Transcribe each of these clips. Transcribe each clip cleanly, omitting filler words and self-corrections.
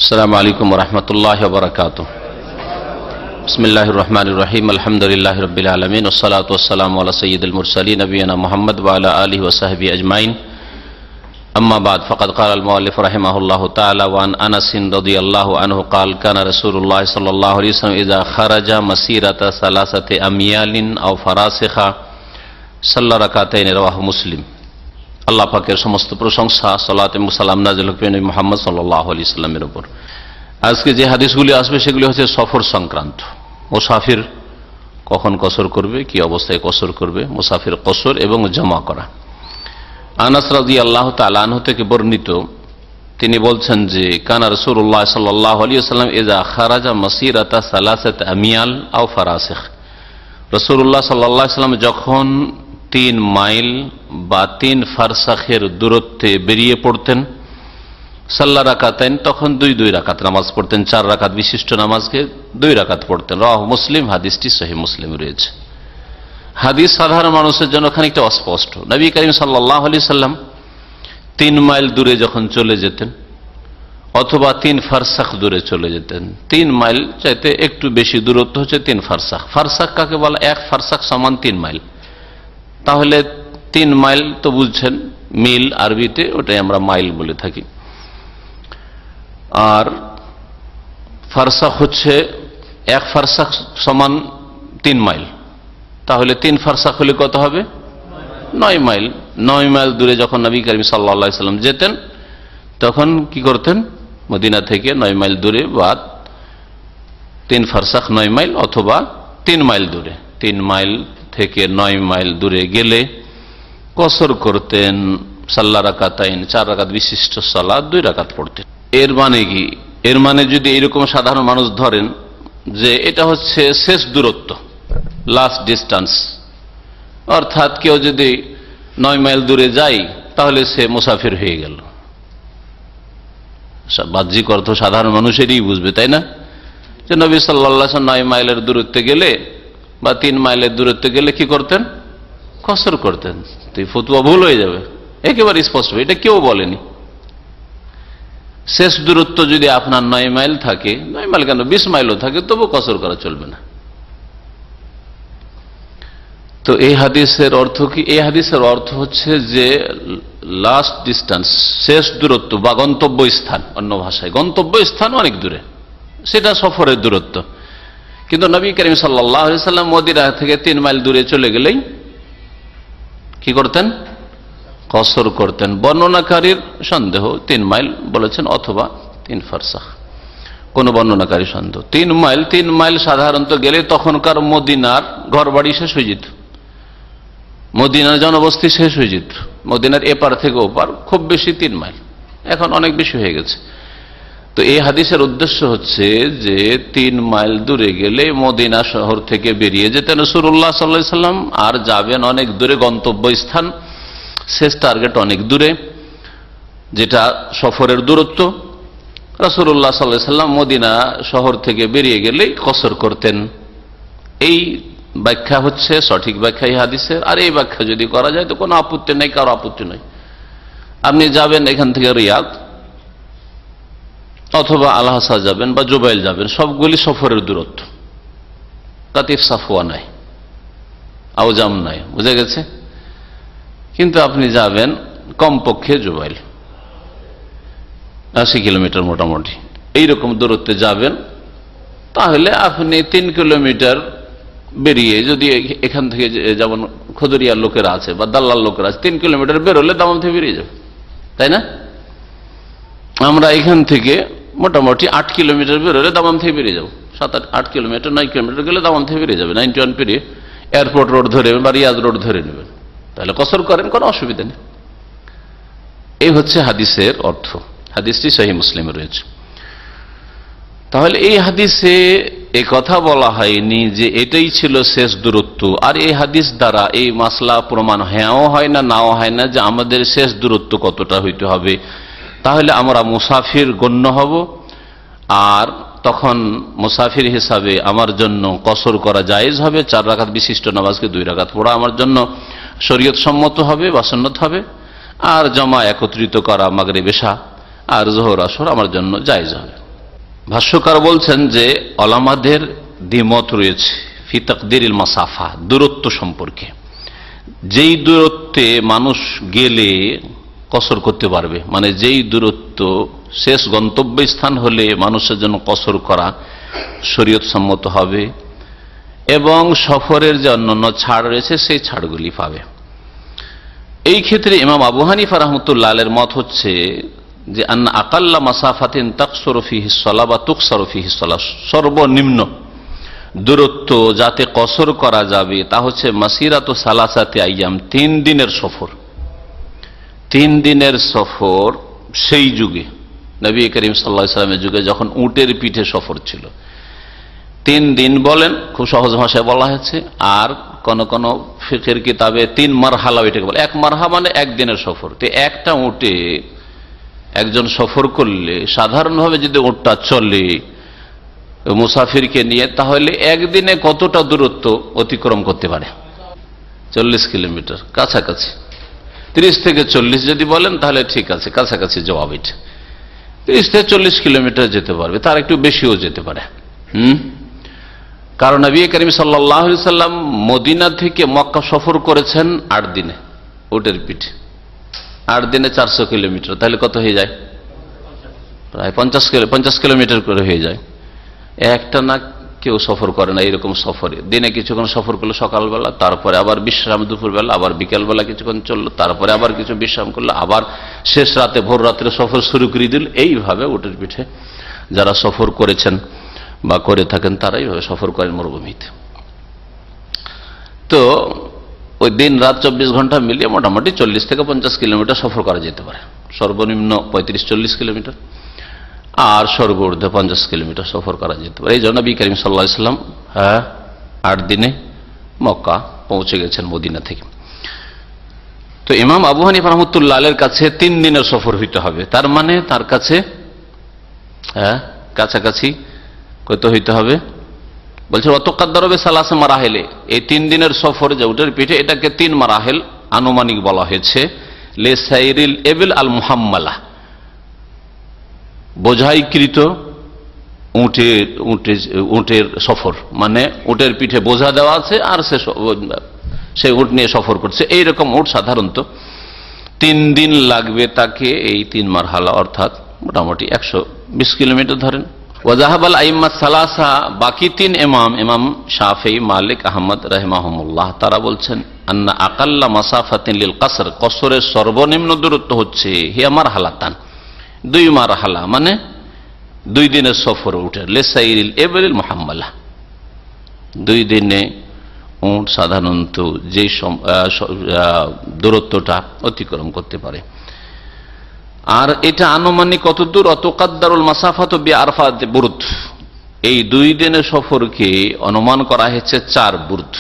আসসালামু আলাইকুম ওয়া রাহমাতুল্লাহি ওয়া বারাকাতুহু। বিসমিল্লাহির রহমানির রহিম। আলহামদুলিল্লাহি রাব্বিল আলামিন ওয়াস সালাতু ওয়াস সালামু আলা সাইয়্যিদিল মুরসালিন নবিয়িনা মুহাম্মদ ওয়া আলা আলিহি ওয়া সাহবিহি আজমাইন। আম্মা বাদ, ফাকাদ ক্বালা আল মুআল্লিফ রাহিমাহুল্লাহু তাআলা ওয়া আন আনাস রাদিয়াল্লাহু আনহু ক্বাল কানা রাসূলুল্লাহ সাল্লাল্লাহু আলাইহি ওয়াসাল্লাম ইযা খারাজা মাসিরাতা সালাসাতি আময়ালিন আও ফারাসিখা সাল্লা রাকাতাইন। রাওয়াহু মুসলিম। আল্লাহ পাকের সমস্ত প্রশংসা, সালাত এবং সালাম নাযিল হোক নবী মুহাম্মদ সাল্লাল্লাহু আলাইহি সাল্লামের উপর। আজকে যে হাদিসগুলি আসবে সেগুলি হচ্ছে সফর সংক্রান্ত। মুসাফির কখন কসর করবে, কি অবস্থায় কসর করবে, মুসাফির কসর এবং জমা করা। আনাস রাদিয়াল্লাহু তাআলা আনহু থেকে বর্ণিত, তিনি বলছেন যে কানা রাসূলুল্লাহ সাল্লাল্লাহু আলাইহি ওয়াসাল্লাম ইযা খারাজা মাসিরাতা সালাসাত আময়াল আও ফারাসিখ। রাসূলুল্লাহ সাল্লাল্লাহু আলাইহি ওয়াসাল্লাম যখন 3 মাইল বা 3 ফারসাখের দূরত্বে বেরিয়ে পড়তেন, সাল্লা রাকাতাইন, তখন 2 রাকাত নামাজ পড়তেন। 4 রাকাত বিশিষ্ট নামাজকে 2 রাকাত পড়তেন। রাওয়াহু মুসলিম। হাদিসটি সহিহ মুসলিমে রয়েছে। হাদিস সাধারণ মানুষের জন্য খানিকটা অস্পষ্ট। নবী করিম সাল্লাল্লাহু আলাইহি সাল্লাম 3 মাইল দূরে যখন চলে যেতেন অথবা 3 ফারসাখ দূরে চলে যেতেন, 3 মাইল চাইতে একটু বেশি দূরত্ব হচ্ছে 3 ফারসাখ। ফারসাখ কাকে বলা? 1 ফারসাখ সমান 3 মাইল। তাহলে 3 মাইল তো বুঝছেন, মিল আরবিতে, ওটাই আমরা মাইল বলে থাকি। আর ফারসাখ হচ্ছে 1 ফারসাখ সমান 3 মাইল। তাহলে 3 ফারসাখ হলে কত হবে? 9 মাইল। 9 মাইল দূরে যখন নবী করিম সাল্লাল্লাহু আলাইহি সাল্লাম যেতেন, তখন কি করতেন? মদিনা থেকে 9 মাইল দূরে বা 3 ফারসাখ 9 মাইল অথবা 3 মাইল দূরে, 3 মাইল থেকে 9 মাইল দূরে গেলে কসর করতেন। সাল্লা রাকাতাইন, 4 রাকাত বিশিষ্ট সালাত 2 রাকাত পড়তেন। এর মানে কি? এর মানে যদি এরকম সাধারণ মানুষ ধরেন যে এটা হচ্ছে শেষ দূরত্ব, লাস্ট ডিস্টেন্স, অর্থাৎ কেউ যদি 9 মাইল দূরে যায় তাহলে সে মুসাফির হয়ে গেল। বাহ্যিক অর্থ সাধারণ মানুষেরই বুঝবে, তাই না? যে নবী সাল্লাল্লাহু আলাইহি ওয়াসাল্লাম 9 মাইলের দূরত্বে গেলে বা 3 মাইলের দূরত্বে গেলে কি করতেন? কসর করতেন। তো এই ফতোয়া ভুল হয়ে যাবে, একেবারে স্পষ্ট। এটা কেউ বলেনি। শেষ দূরত্ব যদি আপনার 9 মাইল থাকে, 9 মাইল কেন 20 মাইলও থাকে, তবু কসর করা চলবে না। তো এই হাদিসের অর্থ কি? এই হাদিসের অর্থ হচ্ছে যে লাস্ট ডিস্টেন্স, শেষ দূরত্ব বা গন্তব্য স্থান, অন্য ভাষায় গন্তব্য স্থান অনেক দূরে, সেটা সফরের দূরত্ব। কিন্তু নবী করিম সাল্লাল্লাহু আলাইহি সাল্লাম মদিনা থেকে 3 মাইল দূরে চলে গেলেই কি করতেন? কসর করতেন। বর্ণনাকারীর সন্দেহ 3 মাইল বলেছেন অথবা 3 ফারসাখ, কোন বর্ণনাকারী সন্দেহ। 3 মাইল সাধারণত গেলে তখনকার মদিনার ঘর বাড়ি শেষ হয়ে যেত, মদিনার জনবস্তি শেষ হয়ে যেত। মদিনার এপার থেকে ওপার খুব বেশি 3 মাইল, এখন অনেক বেশি হয়ে গেছে। তো এই হাদিসের উদ্দেশ্য হচ্ছে যে 3 মাইল দূরে গেলে মদিনা শহর থেকে বেরিয়ে যেতেন রাসূলুল্লাহ সাল্লাল্লাহু আলাইহি ওয়াসাল্লাম, আর যাবেন অনেক দূরে, গন্তব্য স্থান, শেষ টার্গেট অনেক দূরে, যেটা সফরের দূরত্ব। রাসূলুল্লাহ সাল্লাল্লাহু আলাইহি ওয়াসাল্লাম মদিনা শহর থেকে বেরিয়ে গেলেই কসর করতেন। এই ব্যাখ্যা হচ্ছে সঠিক ব্যাখ্যা এই হাদিসের। আর এই ব্যাখ্যা যদি করা যায় তো কোনো আপত্তি নেই, কারো আপত্তি নেই। আপনি যাবেন এখান থেকে রিয়াদ অথবা আল হাসা যাবেন বা জুবাইল যাবেন, সবগুলি সফরের দূরত্ব, কাতিফ সাফওয়া নাই, আউজাম নাই, বুঝে গেছে? কিন্তু আপনি যাবেন কমপক্ষে জুবাইল, 80 কিলোমিটার মোটামুটি এইরকম দূরত্বে যাবেন, তাহলে আপনি 3 কিলোমিটার বেরিয়ে, যদি এখান থেকে যেমন খুদরিয়ার লোকেরা আছে বা দাল্লাল লোকেরা আছে, 3 কিলোমিটার বেরোলে দামাম থেকে বেরিয়ে যাবে, তাই না? আমরা এখান থেকে মোটামুটি 8 কিলোমিটার বেরোলে দামাম থেকে বেরিয়ে যাবো। 7-8 কিলোমিটার, 9 কিলোমিটার গেলে দামাম থেকে বেরিয়ে যাবে। 91 পেরিয়ে এয়ারপোর্ট রোড ধরে বা রিয়াজ রোড ধরে নেবেন, তাহলে কসর করেন, কোনো অসুবিধা নেই। এই হচ্ছে হাদিসের অর্থ। হাদিসটি সহিহ মুসলিমে রয়েছে। তাহলে এই হাদিসে এই কথা বলা হয়নি যে এটাই ছিল শেষ দূরত্ব। আর এই হাদিস দ্বারা এই মাসলা প্রমাণ হ্যাঁও হয় না, নাও হয় না যে আমাদের শেষ দূরত্ব কতটা হইতে হবে। তাহলে আমরা মুসাফির গণ্য হব, আর তখন মুসাফির হিসাবে আমার জন্য কসর করা জায়েজ হবে। 4 রাকাত বিশিষ্ট নামাজকে 2 রাকাত পড়া আমার জন্য শরীয়ত সম্মত হবে বা সুন্নাত হবে। আর জমা একত্রিত করা মাগরিব এশা আর যোহর আসর আমার জন্য জায়েজ হবে। ভাষ্যকার বলছেন যে ওলামাদের দ্বিমত রয়েছে ফি তাকদিরিল মাসাফা, দূরত্ব সম্পর্কে। যেই দূরত্বে মানুষ গেলে কসর করতে পারবে, মানে যেই দূরত্ব শেষ গন্তব্যস্থান হলে মানুষের জন্য কসর করা শরীয়ত সম্মত হবে, এবং সফরের যে অন্যান্য ছাড় রয়েছে সেই ছাড়গুলি পাবে। এই ক্ষেত্রে ইমাম আবু হানিফা রাহমাতুল্লাহ আলাইহির মত হচ্ছে যে আন্না আকাল্লা মাসাফাতিন তাকসুরু ফিহি সলাহ বা তুকসারু ফিহি সলাহ, সর্বনিম্ন দূরত্ব যাতে কসর করা যাবে তা হচ্ছে মাসিরাতু সালাসাতি আইয়াম, 3 দিনের সফর। 3 দিনের সফর সেই যুগে নবী করিম সাল্লাল্লাহু আলাইহি ওয়াসাল্লামের যুগে যখন উটের পিঠে সফর ছিল, 3 দিন বলেন, খুব সহজ ভাষায় বলা হয়েছে। আর কোন কোন ফিকহের কিতাবে 3 মারহালা এটাকে বলে। 1 মারহা মানে 1 দিনের সফর। তো একটা উটে একজন সফর করলে সাধারণভাবে যদি উটটা চলে মুসাফিরকে নিয়ে, তাহলে একদিনে কতটা দূরত্ব অতিক্রম করতে পারে? 40 কিলোমিটার, কাছাকাছি। 30 থেকে 40 যদি বলেন তাহলে ঠিক আছে, কাছাকাছি জবাব এটা। 30 থেকে 40 কিলোমিটার যেতে পারবে, তার একটু বেশিও যেতে পারে। কারণ নবী করিম সাল্লাল্লাহু আলাইহি সাল্লাম মদিনা থেকে মক্কা সফর করেছেন 8 দিনে উটের পিঠে। 8 দিনে 400 কিলোমিটার, তাহলে কত হয়ে যায়? প্রায় 50 কিলোমিটার করে হয়ে যায়। একটা না কেউ সফর করে না এরকম সফরে। দিনে কিছুক্ষণ সফর করলো সকালবেলা, তারপরে আবার বিশ্রাম দুপুরবেলা, আবার বিকেলবেলা কিছুক্ষণ চললো, তারপরে আবার কিছু বিশ্রাম করলো, আবার শেষ রাতে ভোর রাত্রে সফর শুরু করে দিল। এইভাবে উটের পিঠে যারা সফর করেছেন বা করে থাকেন তারা এইভাবে সফর করেন মরুভূমিতে। তো ওই দিন রাত 24 ঘন্টা মিলিয়ে মোটামুটি 40 থেকে 50 কিলোমিটার সফর করা যেতে পারে। সর্বনিম্ন 35-40 কিলোমিটার, আর সর্বোর্ধ্বে 50 কিলোমিটার সফর করা যেতে পারে। এই জন্য নবী করিম সাল্লাল্লাহু আলাইহি ওয়াসাল্লাম 8 দিনে মক্কা পৌঁছে গেছেন মদিনা থেকে। তো ইমাম আবু হানিফা রাহমাতুল্লাহ আলাইহির কাছে 3 দিনের সফর হইতে হবে। তার মানে তার কাছে কাছাকাছি কত হইতে হবে? বলছে অতকাদ্দারবে সালাসা মারাহেলে, এই 3 দিনের সফর যে উটের পিঠে, এটাকে 3 মারাহেল আনুমানিক বলা হয়েছে। লে সাইরিল এবিল আল মুহাম্মালা, বোঝাইকৃত উটের সফর, মানে উটের পিঠে বোঝা দেওয়া আছে আর সে উট নিয়ে সফর করছে। এইরকম উট সাধারণত 3 দিন লাগবে তাকে, এই 3 মারহালা, অর্থাৎ মোটামুটি 120 কিলোমিটার ধরেন। ওয়াজাহাবাল আইম্মা সালাসা, বাকি 3 ইমাম শাফিঈ, মালিক, আহমদ রাহিমাহুমুল্লাহ, তারা বলছেন আন্না আকাল্লা মাসাফাতিন লিল কসর, কসরের সর্বনিম্ন দূরত্ব হচ্ছে হিয়া মারহালাতান, 2 মারহালা, মানে 2 দিনের সফর উঠে। লেসাইরিল এবিল মুহাম্মালা, 2 দিনে উট সাধারণত যে দূরত্বটা অতিক্রম করতে পারে। আর এটা আনুমানিক কত দূর? অতকাদ্দারুল মাসাফাত বিআরফাত বুরদ, এই 2 দিনের সফরকে অনুমান করা হয়েছে 4 বুরদ।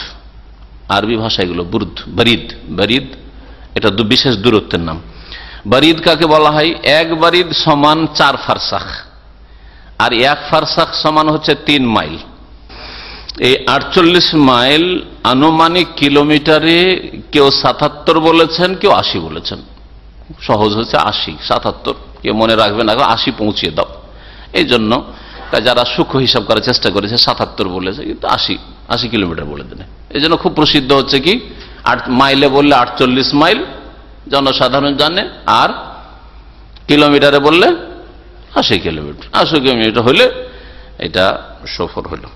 আরবি ভাষা এগুলো বুরদ, বারিদ। বারিদ এটা বিশেষ দূরত্বের নাম। বারিদ কাকে বলা হয়? 1 বারিদ সমান 4 ফারসাখ, আর 1 ফারসাখ সমান হচ্ছে 3 মাইল। এই 48 মাইল আনুমানিক কিলোমিটারে কেউ 77 বলেছেন, কেউ 80 বলেছেন। সহজ হচ্ছে 80, 77 কেউ মনে রাখবে না, 80 পৌঁছিয়ে দাও। এই জন্য যারা সূক্ষ্ম হিসাব করার চেষ্টা করেছে 77 বলেছে, কিন্তু 80 কিলোমিটার বলে দেন। এই জন্য খুব প্রসিদ্ধ হচ্ছে কি 8 মাইলে বললে 48 মাইল জনসাধারণ জানে, আর কিলোমিটারে বললে 80 কিলোমিটার। 80 কিলোমিটার হলে এটা সফর হলো।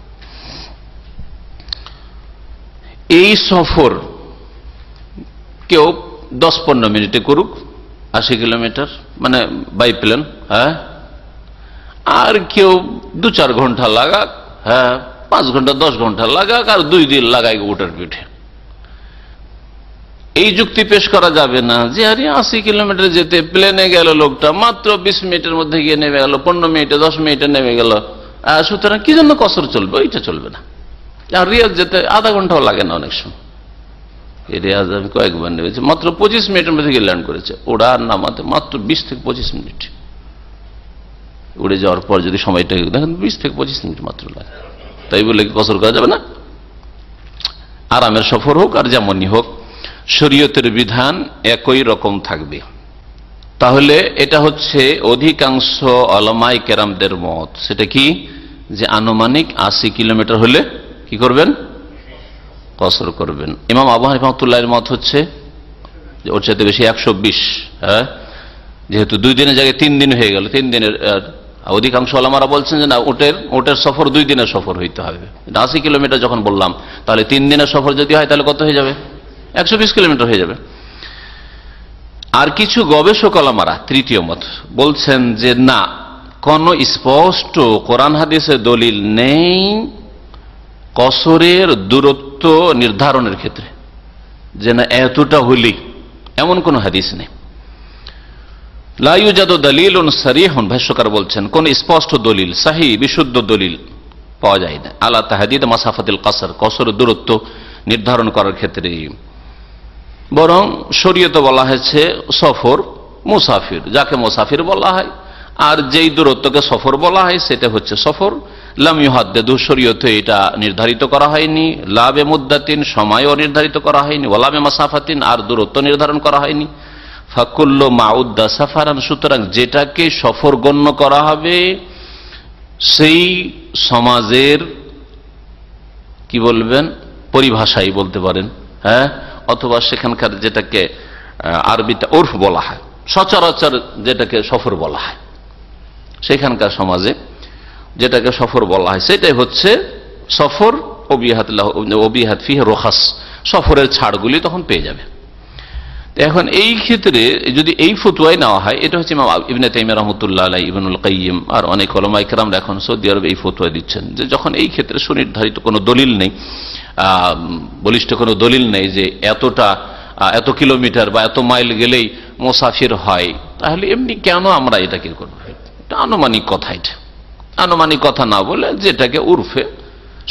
এই সফর কেউ 10-15 মিনিটে করুক, 80 কিলোমিটার মানে বাই প্লেন, আর কেউ 2-4 ঘন্টা লাগাক, 5 ঘন্টা 10 ঘন্টা লাগাক, আর 2 দিন লাগাই উটের পিঠে। এই যুক্তি পেশ করা যাবে না যে আরে 80 কিলোমিটার যেতে প্লেনে গেল লোকটা মাত্র 20 মিনিটের মধ্যে গিয়ে নেমে গেল, 15 মিনিটে 10 মিনিটে নেমে গেল, সুতরাং কি জন্য কসর চলবে? ওইটা চলবে না। আর রিয়াজ যেতে আধা ঘন্টাও লাগে না অনেক সময়। এই রিয়াজ আমি কয়েকবার নেমেছি, মাত্র 25 মিনিটের মধ্যে গিয়ে ল্যান্ড করেছে। ওড়ার নামাতে মাত্র 20 থেকে 25 মিনিট। উড়ে যাওয়ার পর যদি সময়টা দেখেন 20 থেকে 25 মিনিট মাত্র লাগে। তাই বলে কি কসর করা যাবে না? আরামের সফর হোক আর যেমনই হোক, শরীয়তের বিধান একই রকম থাকবে। তাহলে এটা হচ্ছে অধিকাংশ উলামায়ে কেরামদের মত। সেটা কি, যে আনুমানিক 80 কিলোমিটার হলে কি করবেন, কসর করবেন। ইমাম আবু হানিফা রাহমাতুল্লাহির মত হচ্ছে যে ওর চাইতে বেশি 120। হ্যাঁ, যেহেতু 2 দিনের জায়গায় 3 দিন হয়ে গেল, 3 দিনের। অধিকাংশ ওলামারা বলছেন যে না, ওটের সফর 2 দিনের সফর হইতে হবে। 80 কিলোমিটার যখন বললাম, তাহলে 3 দিনের সফর যদি হয় তাহলে কত হয়ে যাবে, 120 কিলোমিটার হয়ে যাবে। আর কিছু গবেষক ওলামারা তৃতীয় মত বলছেন যে না, কোন স্পষ্ট কোরআন হাদিসের দলিল নেই কসরের দূরত্ব নির্ধারণের ক্ষেত্রে, যে না এতটা হলেই, এমন কোন হাদিস নেই। লা ইউজাদু দালিলুন সারিহুন, ভাষ্যকার বলছেন কোন স্পষ্ট দলিল, সহিহ বিশুদ্ধ দলিল পাওয়া যায় না আলা তাহদিদ মাসাফাতিল কসর, কসরের দূরত্ব নির্ধারণ করার ক্ষেত্রে। বরং শরীয়তে বলা হয়েছে সফর মুসাফির, যাকে মুসাফির বলা হয়, আর যেই দূরত্বকে সফর বলা হয় সেটা হচ্ছে সফর। লাম ইউহাদ্দিদু, শরীয়তে এটা নির্ধারিত করা হয়নি। লা বিমুদ্দাতিন, সময়ও নির্ধারিত করা হয়নি। ওয়ালা বিমাসাফাতিন, আর দূরত্ব নির্ধারণ করা হয়নি। ফাকুল্লু মাউদ্দা সাফারান, সুতরাং যেটাকে সফর গণ্য করা হবে সেই সমাজের কি বলবেন, পরিভাষাই বলতে পারেন, হ্যাঁ, অথবা সেখানকার যেটাকে আরবিতে উর্ফ বলা হয়, সচরাচর যেটাকে সফর বলা হয়, সেখানকার সমাজে যেটাকে সফর বলা হয় সেটাই হচ্ছে সফর। ওবিহাত ফিহি রুখাস, সফরের ছাড়গুলি তখন পেয়ে যাবে। এখন এই ক্ষেত্রে যদি এই ফতোয়াই নেওয়া হয়, এটা হচ্ছে ইমাম ইবনে তাইমিয়া রাহমাতুল্লাহ আলাইহি, ইবনুল কাইয়িম আর অনেক উলামায়ে কেরামরা এখন সৌদি আরবে এই ফতোয়া দিচ্ছেন যে যখন এই ক্ষেত্রে সুনির্ধারিত কোনো দলিল নেই, বলিষ্ঠ কোনো দলিল নেই যে এত কিলোমিটার বা এত মাইল গেলেই মুসাফির হয়, তাহলে এমনি কেন আমরা এটাকে করব? এটা আনুমানিক কথা, এটা আনুমানিক কথা না বলে যেটাকে উর্ফে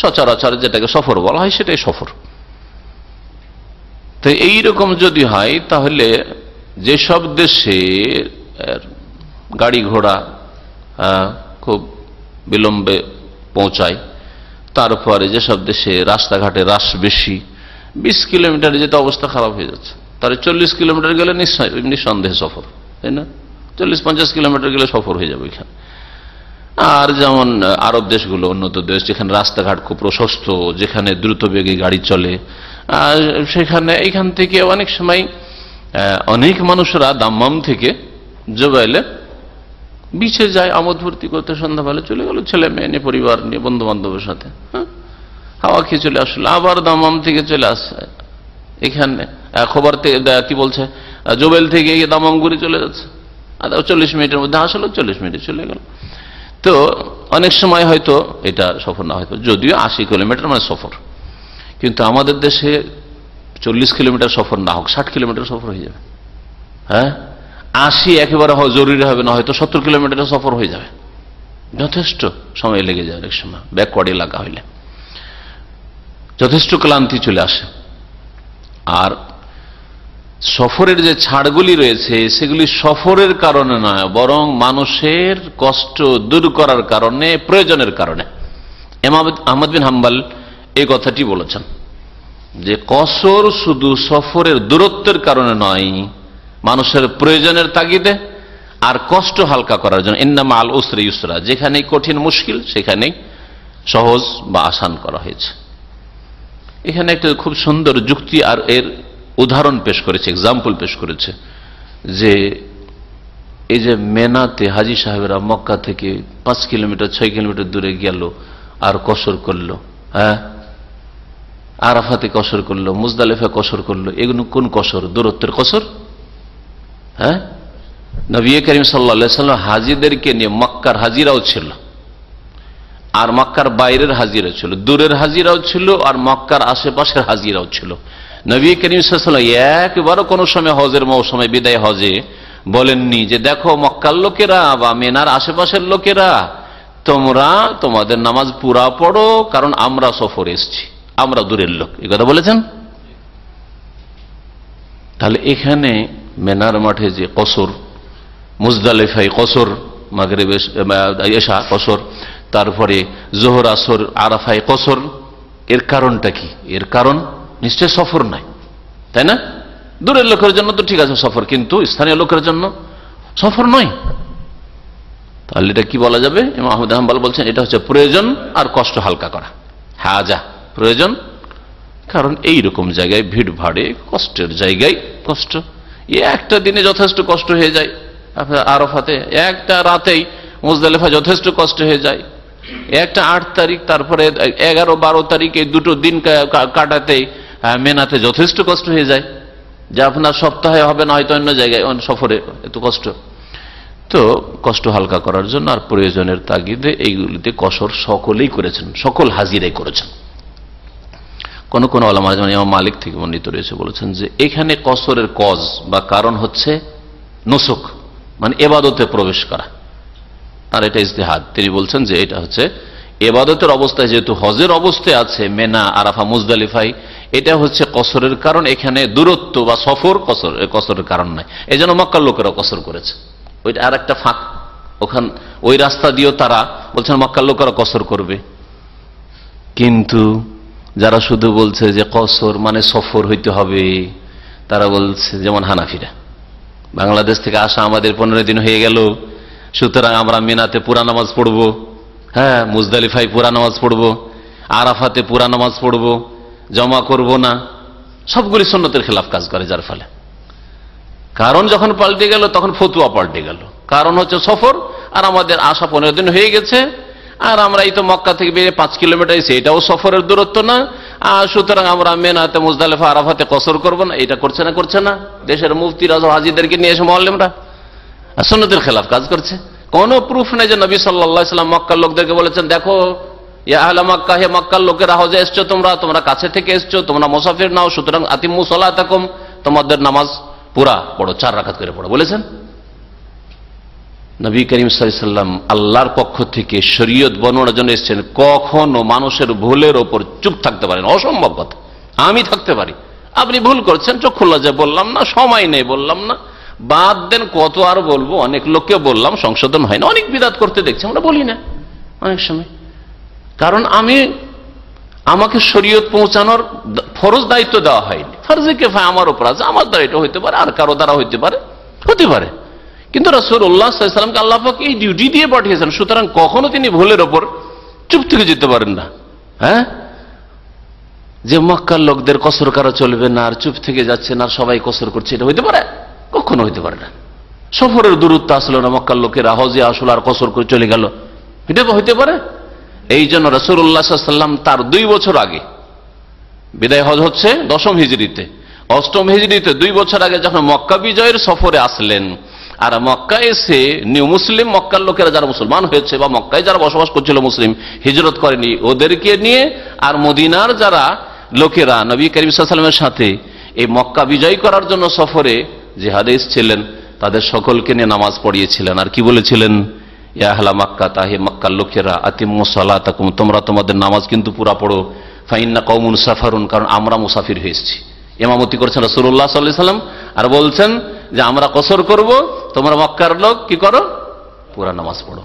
সচরাচর যেটাকে সফর বলা হয় সেটাই সফর। তো এইরকম যদি হয় তাহলে যেসব দেশে গাড়ি ঘোড়া খুব বিলম্বে পৌঁছায়, তারপরে যেসব দেশে রাস্তাঘাটে রাশ বেশি, 20 কিলোমিটার যেতে অবস্থা খারাপ হয়ে যাচ্ছে, তাহলে 40 কিলোমিটার গেলে নিঃসন্দেহে সফর, তাই না? 40-50 কিলোমিটার গেলে সফর হয়ে যাবে এখানে। আর যেমন আরব দেশগুলো, উন্নত দেশ, যেখানে রাস্তাঘাট খুব প্রশস্ত, যেখানে দ্রুত বেগে গাড়ি চলে, সেখানে এইখান থেকে অনেক সময় অনেক মানুষরা দাম্মাম থেকে জুবাইলে বিচে যায় আমোদ ফুর্তি করতে, সন্ধ্যাবেলা চলে গেল ছেলে মেয়ে নিয়ে, পরিবার নিয়ে, বন্ধু বান্ধবের সাথে, হাওয়া খেয়ে চলে আসলো। আবার দাম্মাম থেকে চলে আসছে এখানে, খবর কি বলছে, জুবাইল থেকে দাম্মাম ঘুরে চলে যাচ্ছে, 40 মিনিটের মধ্যে আসলো, 40 মিনিটে চলে গেল। তো অনেক সময় হয়তো এটা সফর না, হয়তো যদিও 80 কিলোমিটার মানে সফর, কিন্তু আমাদের দেশে 40 কিলোমিটার সফর না হোক, 60 কিলোমিটার সফর হয়ে যাবে। হ্যাঁ, 80 একেবারে জরুরি হবে না, হয়তো 70 কিলোমিটার সফর হয়ে যাবে, যথেষ্ট সময় লেগে যায়। অনেক সময় ব্যাকওয়ার্ড এলাকা হইলে যথেষ্ট ক্লান্তি চলে আসে। আর সফরের যে ছাড়গুলি রয়েছে সেগুলি সফরের কারণে নয়, বরং মানুষের কষ্ট দূর করার কারণে, প্রয়োজনের কারণে। ইমাম আহমদ বিন হাম্বল এই কথাটি বলেছেন যে কসর শুধু সফরের দূরত্বের কারণে নয়, মানুষের প্রয়োজনের তাগিদে আর কষ্ট হালকা করার জন্য। ইন্নামা আল উসরি ইউসরা, যেখানেই কঠিন মুশকিল সেখানেই সহজ বা আসান করা হয়েছে। এখানে একটা খুব সুন্দর যুক্তি আর এর উদাহরণ পেশ করেছে, এক্সাম্পল পেশ করেছে, যে এই যে মেনাতে হাজি সাহেবেরা মক্কা থেকে 5 কিলোমিটার 6 কিলোমিটার দূরে গেল আর কসর করলো, হ্যাঁ, আরাফাতে কসর করলো, মুজদালিফা কসর করলো, এগুলো কোন কসর? দূরত্বের কসর। হ্যাঁ, নবী করিম সাল্লাল্লাহু আলাইহি সাল্লাম হাজিদেরকে নিয়ে, মক্কার হাজিরাও ছিল আর মক্কার বাইরের হাজিরা ছিল, দূরের হাজিরাও ছিল আর মক্কার আশেপাশের হাজিরাও ছিল। নবী করিম সাল্লাল্লাহু আলাইহি ওয়াসাল্লাম একবারও কোনো সময় হজের মৌসুমে, বিদায় হজে বলেননি যে দেখো মক্কার লোকেরা বা মেনার আশেপাশের লোকেরা, তোমরা তোমাদের নামাজ পুরা পড়ো, কারণ আমরা সফরে এসেছি, আমরা দূরের লোক, এই কথা বলেছেন। তাহলে এখানে মেনার মাঠে যে কসর, মুজদালিফায় কসর, মাগরিব এশা কসর, তারপরে জোহর আসর আরাফায় কসর, এর কারণটা কি? এর কারণ নিশ্চয় সফর নাই, তাই না? দূরের লোকের জন্য তো ঠিক আছে সফর, কিন্তু স্থানীয় লোকের জন্য সফর নয়। তাহলে এটা কি বলা যাবে? ইমাম আহমদ হাম্বল বলছেন এটা হচ্ছে প্রয়োজন আর কষ্ট হালকা করা। হাজা প্রয়োজন, কারণ এইরকম জায়গায় ভিড় ভাড়ে কষ্টের জায়গায় কষ্ট, একটা দিনে যথেষ্ট কষ্ট হয়ে যায়। আরাফাতে একটা রাতেই মুজদালিফা যথেষ্ট কষ্ট হয়ে যায়। একটা 8 তারিখ, তারপরে 11-12 তারিখ, এই দুটো দিন কাটাতেই মেনাতে যথেষ্ট কষ্ট হয়ে যায়, যা আপনার সপ্তাহে হবে না হয়তো অন্য জায়গায় সফরে এত কষ্ট। তো কষ্ট হালকা করার জন্য আর প্রয়োজনের তাগিদে এইগুলিতে কসর সকলেই করেছেন, সকল হাজিরাই করেছেন। কোন কোন ওলামা যেমন ইমাম মালিক থেকে বর্ণিত রয়েছে, বলেছেন যে এখানে কসরের কজ বা কারণ হচ্ছে নুসুক, মানে এবাদতে প্রবেশ করা। আর এটা ইজতিহাদ, তিনি বলছেন যে এটা হচ্ছে এবাদতের অবস্থায়, যেহেতু হজের অবস্থায় আছে মেনা, আরাফা, মুজদালিফাই, এটা হচ্ছে কসরের কারণ। এখানে দূরত্ব বা সফর কসরের কারণ নয়। এই জন্য মক্কার লোকেরা কসর করেছে। ওইটা আর একটা ফাঁক, ওখান ওই রাস্তা দিয়েও তারা বলছেন মক্কার লোকেরা কসর করবে। কিন্তু যারা শুধু বলছে যে কসর মানে সফর হইতে হবে, তারা বলছে, যেমন হানাফিরা, বাংলাদেশ থেকে আসা আমাদের 15 দিন হয়ে গেল, সুতরাং আমরা মিনাতে পুরা নামাজ পড়বো, হ্যাঁ, মুজদালিফাই পুরা নামাজ পড়বো, আরাফাতে পুরা নামাজ পড়বো, জমা করব না, সবগুলি সুন্নতের খেলাফ কাজ করে। যার ফলে কারণ যখন পাল্টে গেল তখন ফতুয়া পাল্টে গেল। কারণ হচ্ছে সফর, আর আমাদের আসা 15 দিন হয়ে গেছে, আর আমরা এই তো মক্কা থেকে বেরিয়ে 5 কিলোমিটার এসে, এটাও সফরের দূরত্ব না, আর সুতরাং আমরা মেনাতে, মুজদালিফা, আরাফাতে কসর করব না। এটা করছে না দেশের মুফতিরা হাজিদেরকে নিয়ে এসে মুআল্লিমরা সুন্নতের খেলাফ কাজ করছে। কোন প্রুফ নেই যে নবী সাল্লাল্লাহু আলাইহি ওয়াসাল্লাম মক্কার লোকদেরকে বলেছেন, দেখো ইয়া আহলা মক্কা, হে মক্কার লোকেরা, হজে এসছো তোমরা কাছে থেকে এসছো, তোমরা মুসাফির নাও, সুতরাং আতিম্মু সালাতাকুম, তোমাদের নামাজ পুরা পড়ো, 4 রাকাত করে পড়ো, বলেছেন? নবী করিম সাল্লাল্লাহু আলাইহি ওয়াসাল্লাম আল্লাহর পক্ষ থেকে শরীয়ত বর্ণনার জন্য এসেছেন। কখনো মানুষের ভুলের ওপর চুপ থাকতে পারেন, অসম্ভব কথা। আমি থাকতে পারি, আপনি ভুল করছেন, চক্ষু লজ্জায় বললাম না, সময় নেই বললাম না, বাদ দেন, কত আর বলবো। অনেক লোককে বললাম, সংশোধন হয় না, অনেক বিদাত করতে দেখছি, আমরা বলি না অনেক সময়। কারণ আমাকে শরীয়ত পৌঁছানোর ফরজ দায়িত্ব দেওয়া হয়নি, ফরজে কিফায়া আমার উপর আছে, আমার দ্বারা এটা হইতে পারে, আর কারো দ্বারা হইতে পারে। কিন্তু রাসূলুল্লাহ সাল্লাল্লাহু আলাইহি ওয়াসাল্লামকে আল্লাহ পাক এই ডিউটি দিয়ে পাঠিয়েছেন, সুতরাং কখনো তিনি ভুলের ওপর চুপ থেকে যেতে পারেন না। হ্যাঁ, যে মক্কার লোকদের কসর করা চলবে না, আর চুপ থেকে যাচ্ছে না, আর সবাই কসর করছে, এটা হইতে পারে? কখনো হইতে পারে না। সফরের দূরত্ব আসলো না, মক্কার লোকেরা হজে আসলো আর কসর করে চলে গেল, এটা হইতে পারে? এই জন্য রাসূলুল্লাহ সাল্লাল্লাহু আলাইহি ওয়াসাল্লাম তার 2 বছর আগে, বিদায় হজ হচ্ছে 10ম হিজরিতে, 8ম হিজরিতে 2 বছর আগে যখন মক্কা বিজয়ের সফরে আসলেন, আর মক্কা এসে নিউ মুসলিম মক্কার লোকেরা যারা মুসলমান হয়েছে, বা মক্কায় যারা বসবাস করছিল মুসলিম, হিজরত করেনি, ওদেরকে নিয়ে, আর মদিনার যারা লোকেরা নবী করিম সাল্লাল্লাহু আলাইহি ওয়াসাল্লামের সাথে এই মক্কা বিজয় করার জন্য সফরে জিহাদে এসেছিলেন, তাদের সকলকে নিয়ে নামাজ পড়িয়েছিলেন। আর কি বলেছিলেন? ইয়া আহলা মক্কা, তাহে মক্কার লোকেরা, আতিম্মু সালাতাকুম, তোমরা তোমাদের নামাজ কিন্তু পুরা পড়ো, ফাইন্না কওমুন সাফারুন, কারণ আমরা মুসাফির হয়ে এসেছি। ইমামতি করছেন রাসূলুল্লাহ সাল্লাল্লাহু আলাইহি ওয়াসাল্লাম, আর বলছেন যে আমরা কসর করব, তোমরা মক্কার লোক কি করো, পুরা নামাজ পড়ো।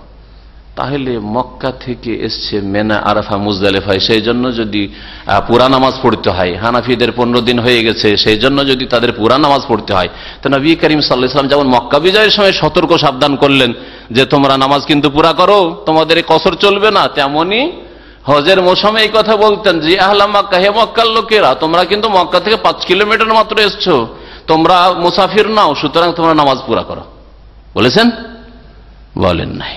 তাহলে মক্কা থেকে এসছে মেনা, আরাফা, মুজদালিফায়, সেই জন্য যদি পুরা নামাজ পড়তে হয়, হানাফিদের 15 দিন হয়ে গেছে, সেই জন্য যদি তাদের পুরা নামাজ পড়তে হয়, তো নবী করিম সাল্লাল্লাহু আলাইহি ওয়াসাল্লাম যেমন মক্কা বিজয়ের সময় সতর্ক সাবধান করলেন যে তোমরা নামাজ কিন্তু পুরা করো, তোমাদের এই কসর চলবে না, তেমনি হজের মৌসুমে এই কথা বলতেন যে আহলা মক্কা, হে মক্কার লোকেরা, তোমরা কিন্তু মক্কা থেকে 5 কিলোমিটার মাত্র এসছো, তোমরা মুসাফির নাও, সুতরাং তোমরা নামাজ পুরা করো। বলেছেন? বলেন নাই।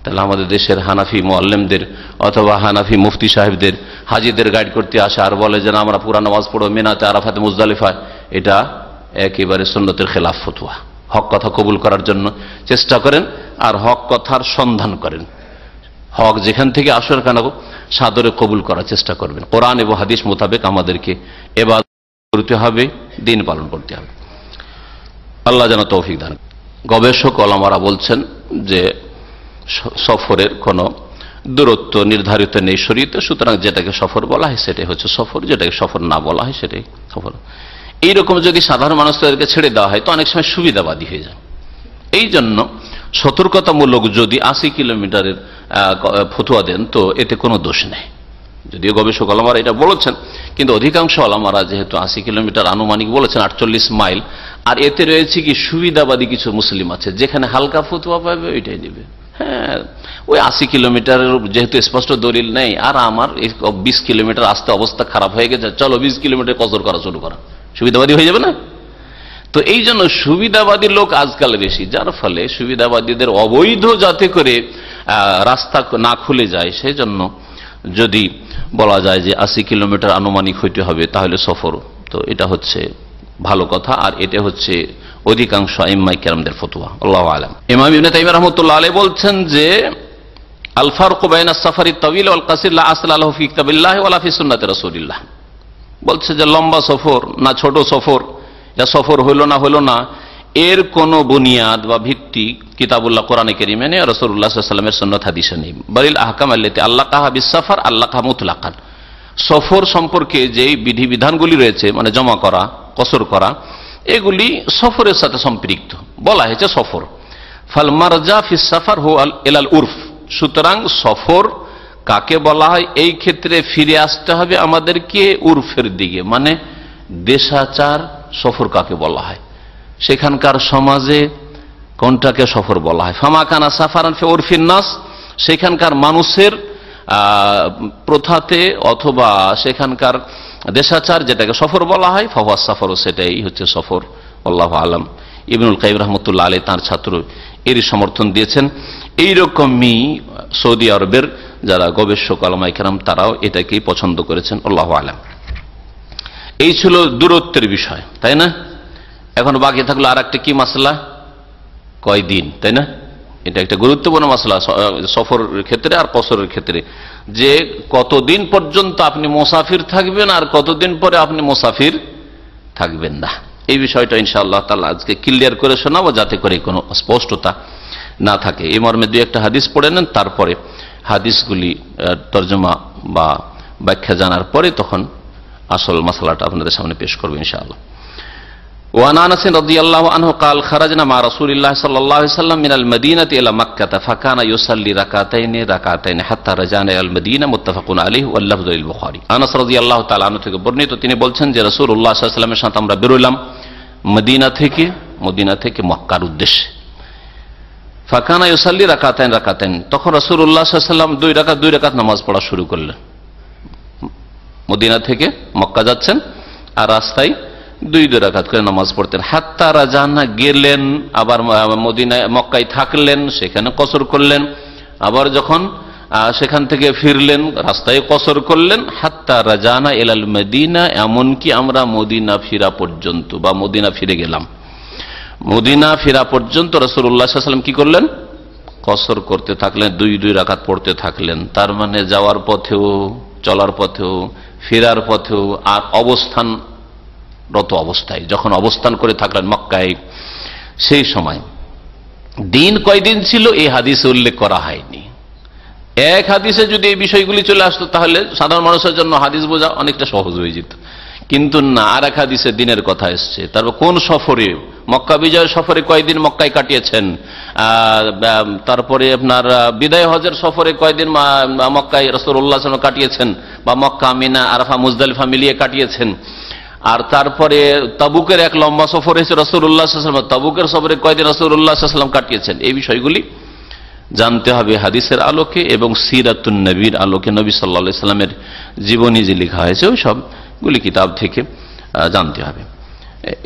তাহলে আমাদের দেশের হানাফি মুআল্লিমদের অথবা হানাফি মুফতি সাহেবদের হাজিদের গাইড করতে আসে আর বলে যে আমরা পুরা নামাজ পড়ো মিনাতে, আরাফাতে, মুজদালিফায়, এটা একেবারে সুন্নতের খেলাফ ফতোয়া। হক কথা কবুল করার জন্য চেষ্টা করেন, আর হক কথার সন্ধান করেন। হক যেখান থেকে আসুন কেন সাদরে কবুল করার চেষ্টা করবেন। কোরআন এবং হাদিস মোতাবেক আমাদেরকে ইবাদত করতে হবে, দিন পালন করতে হবে। আল্লাহ যেন তৌফিক দান। গবেষক ওলামারা বলছেন যে সফরের কোনো দূরত্ব নির্ধারিত নেই শরীয়তে, সুতরাং যেটাকে সফর বলা হয় সেটাই হচ্ছে সফর, যেটাকে সফর না বলা হয় সেটাই সফর। এইরকম যদি সাধারণ মানুষদেরকে ছেড়ে দেওয়া হয় তো অনেক সময় সুবিধাবাদী হয়ে যায়। এই জন্য সতর্কতামূলক যদি 80 কিলোমিটারের ফতোয়া দেন তো এতে কোনো দোষ নেই। যদিও গবেষক আলমারা এটা বলেছেন, কিন্তু অধিকাংশ আলমারা যেহেতু 80 কিলোমিটার আনুমানিক বলেছেন, 48 মাইল। আর এতে রয়েছে কি সুবিধাবাদী কিছু মুসলিম আছে, যেখানে হালকা ফতোয়া পাবে ওইটাই দিবে। হ্যাঁ, ওই 80 কিলোমিটারের যেহেতু স্পষ্ট দলিল নেই, আর আমার 20 কিলোমিটার আসতে অবস্থা খারাপ হয়ে গেছে, চলো 20 কিলোমিটার কসর করা শুরু করা, সুবিধাবাদী হয়ে যাবে না? তো এই জন্য সুবিধাবাদী লোক আজকাল বেশি, যার ফলে সুবিধাবাদীদের অবৈধ যাতে করে রাস্তা না খুলে যায়, সেই জন্য যদি বলা যায় যে 80 কিলোমিটার আনুমানিক হইতে হবে তাহলে সফর, তো এটা হচ্ছে ভালো কথা। আর এটা হচ্ছে অধিকাংশ আইম্মায়ে কেরামদের ফতোয়া, আল্লাহু আ'লাম। ইমাম ইবনে তাইমিয়া রাহমাতুল্লাহ আলাইহি বলছেন যে আল ফারকু বাইনা সাফারি তাওয়িল ওয়াল কাসির লা আসলা লাহু ফি কিতাবিল্লাহি ওয়ালা ফি সুন্নতি রাসূলিল্লাহ। বলছে যে লম্বা সফর না ছোট সফর, যা সফর হইল না এর কোন বুনিয়াদ বা ভিত্তি কিতাবুল্লাহ কোরআনে কারীমে নেই, রাসূলুল্লাহ সাল্লাল্লাহু আলাইহি ওয়াসাল্লামের সুন্নাত হাদিসে নেই। বালিল আহকাম আল্লাতী আল্লাকাহা বিস সাফার আল্লাকাহা মুতলাকান। সফর সম্পর্কে যে বিধিবিধানগুলি রয়েছে, মানে জমা করা, কসর করা, এগুলি সফরের সাথে সম্পৃক্ত, বলা হয়েছে সফর। ফাল মারজা ফিস সাফার হু ইলাল উরফ। সুতরাং সফর কাকে বলা হয়, এই ক্ষেত্রে ফিরে আসতে হবে আমাদেরকে উরফের দিকে, মানে দেশাচার। সফর কাকে বলা হয়, সেখানকার সমাজে কোনটাকে সফর বলা হয়। ফামা কানা সাফারান ফি উরফিন নাস, সেখানকার মানুষের প্রথাতে অথবা সেখানকার দেশাচার যেটাকে সফর বলা হয়, ফাহুয়া সাফর, সেটাই হচ্ছে সফর। আল্লাহু আ'লাম। ইবনুল কাইয়িম রাহমাতুল্লাহ আলাইহি তার ছাত্র এরই সমর্থন দিয়েছেন। এইরকমই সৌদি আরবের যারা গবেষক উলামায়ে কেরাম তারাও এটাকেই পছন্দ করেছেন, আল্লাহু আ'লাম। এই ছিল দূরত্বের বিষয়, তাই না? এখন বাকি থাকলো আর একটা কি মাসলা, কয়দিন, তাই না? এটা একটা গুরুত্বপূর্ণ মাসলা সফরের ক্ষেত্রে আর কসরের ক্ষেত্রে, যে কতদিন পর্যন্ত আপনি মুসাফির থাকবেন আর কতদিন পরে আপনি মুসাফির থাকবেন না। এই বিষয়টা ইনশাআল্লাহ তাআলা আজকে ক্লিয়ার করে শোনাবো, যাতে করে কোনো স্পষ্টতা না থাকে। এই মর্মে দুই একটা হাদিস পড়ে নেন, তারপরে হাদিসগুলি তরজমা বা ব্যাখ্যা জানার পরে তখন আসল মাসলাটা আপনাদের সামনে পেশ করবো ইনশাআল্লাহ। وعن انس رضي الله عنه قال خرجنا مع رسول الله صلى الله عليه وسلم من المدينه الى مكه فكان يصلي ركعتين حتى رجعنا الى المدينه متفق عليه واللفظ للبخاري। আনাস রাদিয়াল্লাহু তাআলা আনহু থেকে বর্ণিত, তিনি বলছেন যে রাসূলুল্লাহ সাল্লাল্লাহু আলাইহি ওয়াসাল্লামের সাথে আমরা বের হলাম মদিনা থেকে মক্কার উদ্দেশ্যে। ফাকানা ইউসাল্লি রাকাতাইন, তখন রাসূলুল্লাহ সাল্লাল্লাহু আলাইহি ওয়াসাল্লাম দুই রাকাত নামাজ পড়া শুরু করলেন। মদিনা থেকে মক্কা যাচ্ছেন আর রাস্তায় দুই রাকাত করে নামাজ পড়তেন। হাত্তা রাজানা, গেলেন, আবার মক্কায় থাকলেন, সেখানে কসর করলেন, আবার যখন সেখান থেকে ফিরলেন রাস্তায় কসর করলেন। হাত্তা রাজানা ইলাল মদিনা, এমনকি আমরা মদিনা ফিরা পর্যন্ত বা মদিনা ফিরে গেলাম। মদিনা ফিরা পর্যন্ত রাসূলুল্লাহ সাল্লাল্লাহু আলাইহি ওয়াসাল্লাম কি করলেন, কসর করতে থাকলেন, দুই রাকাত পড়তে থাকলেন। তার মানে যাওয়ার পথেও, চলার পথেও, ফেরার পথেও, আর অবস্থানরত অবস্থায় যখন অবস্থান করে থাকলেন মক্কায়, সেই সময় দিন কয়দিন ছিল এই হাদিসে উল্লেখ করা হয়নি। এক হাদিসে যদি এই বিষয়গুলি চলে আসতো তাহলে সাধারণ মানুষের জন্য হাদিস বোঝা অনেকটা সহজ হয়ে যেত, কিন্তু না, আর এক হাদিসে দিনের কথা এসছে। তারপর কোন সফরে, মক্কা বিজয় সফরে কয়দিন মক্কায় কাটিয়েছেন, তারপরে আপনার বিদায় হজের সফরে কয়দিন মক্কায় রাসূলুল্লাহ সাল্লাল্লাহু আলাইহি ওয়াসাল্লাম কাটিয়েছেন, বা মক্কা, মিনা, আরাফা, মুজদালিফা মিলিয়ে কাটিয়েছেন। আর তারপরে তাবুকের এক লম্বা সফর হয়েছে রাসূলুল্লাহ সাল্লাল্লাহু আলাইহি ওয়াসাল্লাম, তাবুকের সফরে কয়দিন রাসূলুল্লাহ সাল্লাল্লাহু আলাইহি ওয়াসাল্লাম কাটিয়েছেন। এই বিষয়গুলি জানতে হবে হাদিসের আলোকে এবং সিরাতুন নবীর আলোকে, নবী সাল্লাল্লাহু আলাইহি ওয়াসাল্লামের জীবনী যে লেখা হয়েছে ওই সবগুলি কিতাব থেকে জানতে হবে।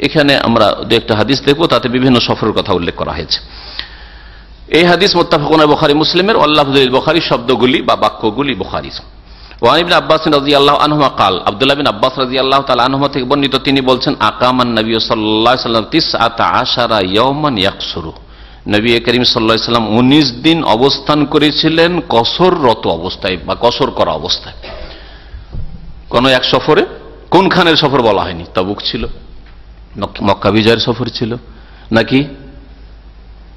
এখানে আমরা দু একটা হাদিস দেখবো, তাতে বিভিন্ন সফরের কথা উল্লেখ করা হয়েছে। এই হাদিস মুত্তাফাকুন আলাইহি বুখারী মুসলিমের, ওয়াল্লাফযু লিল বুখারী, শব্দগুলি বা বাক্যগুলি বুখারীর। ওয়া ইবনে আব্বাস রাদিয়াল্লাহু আনহুমা قال, আব্দুল্লাহ বিন আব্বাস রাদিয়াল্লাহু তাআলা আনহুমা থেকে বর্ণিত, তিনি বলছেন আকামান নবী সাল্লাল্লাহু আলাইহি ওয়াসাল্লাম 19 ইয়াওমান ইয়াকসুরু, নবী করিম সাল্লাল্লাহু আলাইহি ওয়াসাল্লাম 19 দিন অবস্থান করেছিলেন কসররত অবস্থায় বা কসর করা অবস্থায়। কোন এক সফরে, কোনখানের সফর বলা হয়নি, তাবুক ছিল, মক্কা বিজয়ের সফর ছিল, নাকি